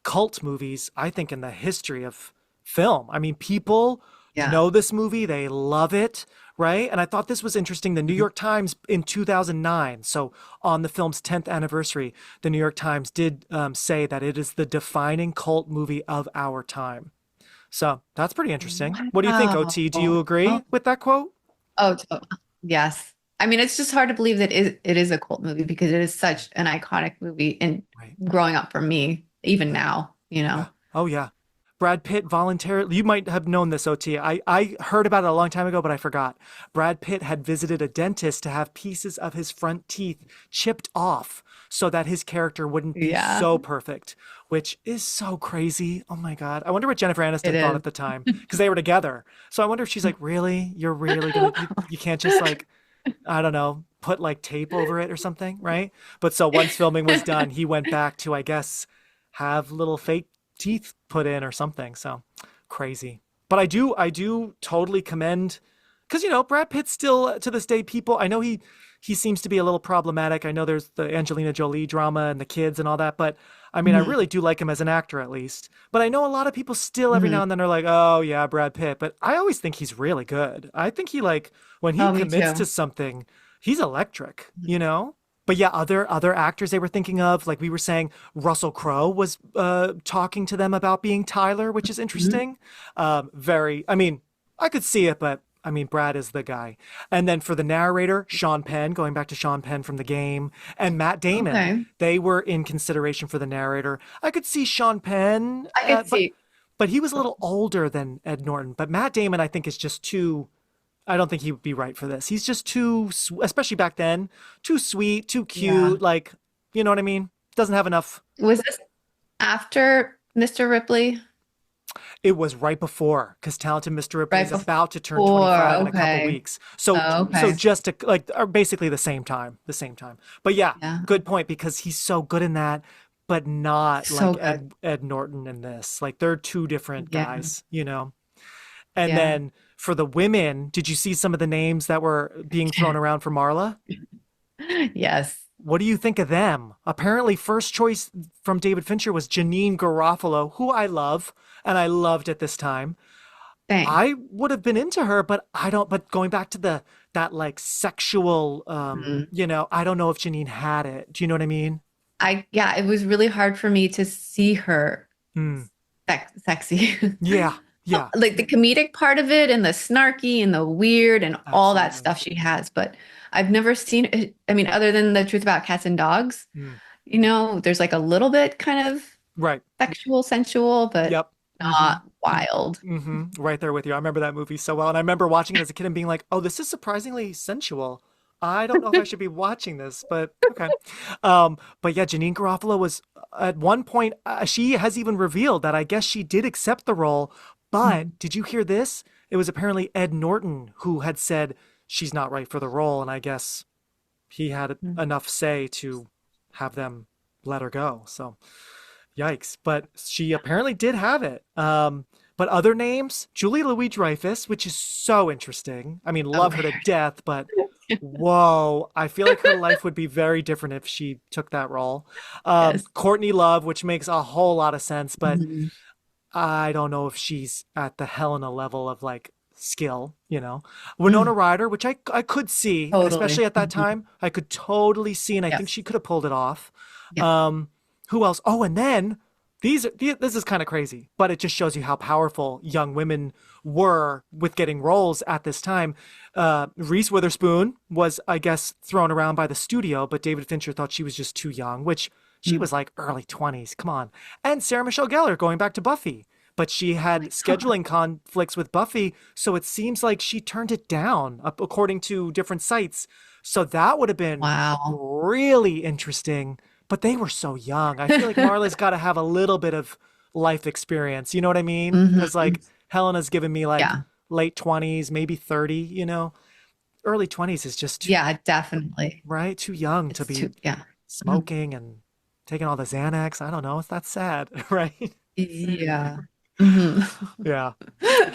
cult movies, I think, in the history of film. I mean, people know this movie. They love it. Right. And I thought this was interesting. The New York Times in 2009, so on the film's 10th anniversary, the New York Times did say that it is the defining cult movie of our time. So that's pretty interesting. Wow. What do you think, OT? Do you agree with that quote? Oh, yes. I mean, it's just hard to believe that it is a cult movie because it is such an iconic movie and growing up for me, even now, Yeah. Oh, yeah. Brad Pitt voluntarily, you might have known this, OT. I heard about it a long time ago, but I forgot. Brad Pitt had visited a dentist to have pieces of his front teeth chipped off so that his character wouldn't be so perfect, which is so crazy. Oh my God. I wonder what Jennifer Aniston thought at the time because they were together. So I wonder if she's like, really? You're really going to, you can't just like, I don't know, put like tape over it or something, right? But so once filming was done, he went back to, I guess, have little fake teeth put in or something. So crazy. But I do totally commend because Brad Pitt still to this day, people, I know he seems to be a little problematic. I know there's the Angelina Jolie drama and the kids and all that, but I mean, I really do like him as an actor at least. But I know a lot of people still every now and then are like, oh yeah, Brad Pitt. But I always think he's really good. I think he when he commits to something, he's electric, But yeah, other actors they were thinking of, like we were saying, Russell Crowe was talking to them about being Tyler, which is interesting. I mean, I could see it, but I mean, Brad is the guy. And then for the narrator, Sean Penn, going back to Sean Penn from The Game, and Matt Damon, they were in consideration for the narrator. I could see Sean Penn. I could see. But he was a little older than Ed Norton. But Matt Damon, I think, is just too... I don't think he would be right for this. He's just too, especially back then, too sweet, too cute. Like, you know what I mean? Doesn't have enough. Was this after Mr. Ripley? It was right before, because Talented Mr. Ripley Right is about to turn 25 in a couple okay. weeks. So, Okay. so just to, like, are basically the same time. But yeah, Yeah. good point, because he's so good in that, but not So like good. Ed Norton in this. Like, they're two different Yeah. guys, you know? And Yeah. then for the women, did you see some of the names that were being thrown around for Marla? Yes. What do you think of them? Apparently, first choice from David Fincher was Janine Garofalo, who I love, and I loved at this time. Thanks. I would have been into her, but I don't. But going back to that like sexual, you know, I don't know if Janine had it. Do you know what I mean? It was really hard for me to see her sexy. Yeah, yeah. Like the comedic part of it and the snarky and the weird and all that Absolutely. stuff she has, but I've never seen it. I mean, other than The Truth About Cats and Dogs, you know, there's like a little bit kind of Right. sexual, sensual, but Yep. not wild. Right there with you. I remember that movie so well, and I remember watching it as a kid and being like, "Oh, this is surprisingly sensual. I don't know if I should be watching this, but okay." But yeah, Janine Garofalo was at one point. She has even revealed that I guess she did accept the role. But did you hear this? It was apparently Ed Norton who had said she's not right for the role, and I guess he had enough say to have them let her go. So, yikes! But she apparently did have it. But other names, Julie Louis-Dreyfus, which is so interesting. I mean, love her to death, but whoa, I feel like her life would be very different if she took that role. Yes. Courtney Love, which makes a whole lot of sense, but Mhm. I don't know if she's at the Helena level of like skill, you know. Winona Ryder, which I could see, and Totally. especially at that time, I could totally see, and I think Yes. she could have pulled it off. Yeah. Who else? Oh, and then this is kind of crazy, but it just shows you how powerful young women were with getting roles at this time. Reese Witherspoon was, I guess, thrown around by the studio, but David Fincher thought she was just too young, which she was like early 20s. Come on. And Sarah Michelle Gellar, going back to Buffy. But she had scheduling conflicts with Buffy, so it seems like she turned it down, according to different sites. So that would have been really interesting. But they were so young. I feel like Marla's got to have a little bit of life experience. You know what I mean? Because like Helena's given me like late 20s, maybe 30, you know? Early 20s is just too, Definitely. right? Too young to be smoking and taking all the Xanax. I don't know. That's sad, right? Yeah. Yeah.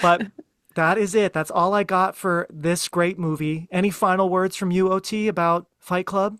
But that is it. That's all I got for this great movie. Any final words from you, OT, about Fight Club?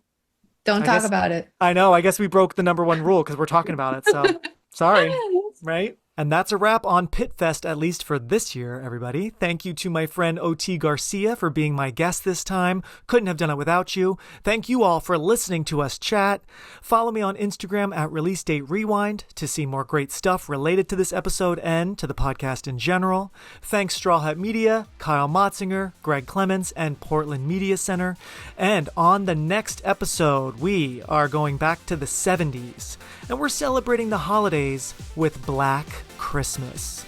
Don't talk about it. I know. I guess we broke the number one rule because we're talking about it. So sorry. Right? And that's a wrap on Pitt Fest, at least for this year, everybody. Thank you to my friend OT Garcia for being my guest this time. Couldn't have done it without you. Thank you all for listening to us chat. Follow me on Instagram at Release Date Rewind to see more great stuff related to this episode and to the podcast in general. Thanks Straw Hat Media, Kyle Motzinger, Greg Clements, and Portland Media Center. And on the next episode, we are going back to the 70s, and we're celebrating the holidays with Black Christmas.